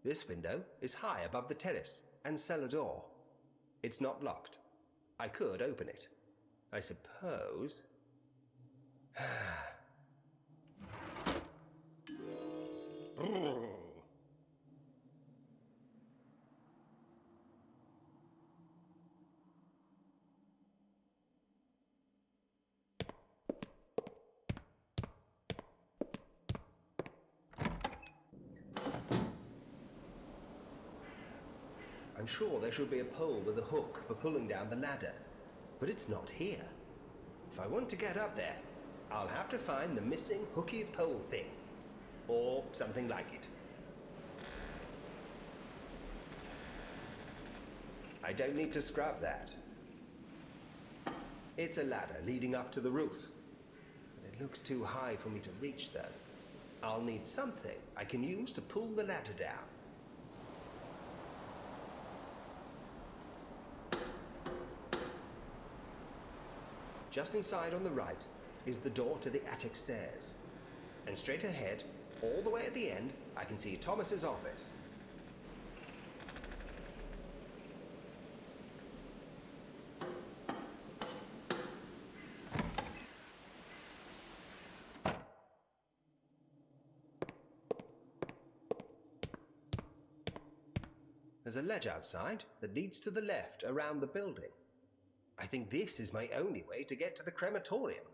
This window is high above the terrace and cellar door. It's not locked. I could open it. I suppose... I'm sure there should be a pole with a hook for pulling down the ladder, but it's not here. If I want to get up there, I'll have to find the missing hooky pole thing, or something like it. I don't need to scrub that. It's a ladder leading up to the roof, but it looks too high for me to reach though. I'll need something I can use to pull the ladder down. Just inside on the right is the door to the attic stairs. And straight ahead, all the way at the end, I can see Thomas's office. There's a ledge outside that leads to the left around the building. I think this is my only way to get to the crematorium.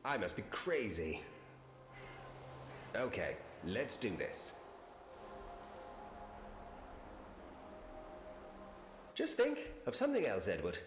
I must be crazy. Okay, let's do this. Just think of something else, Edward.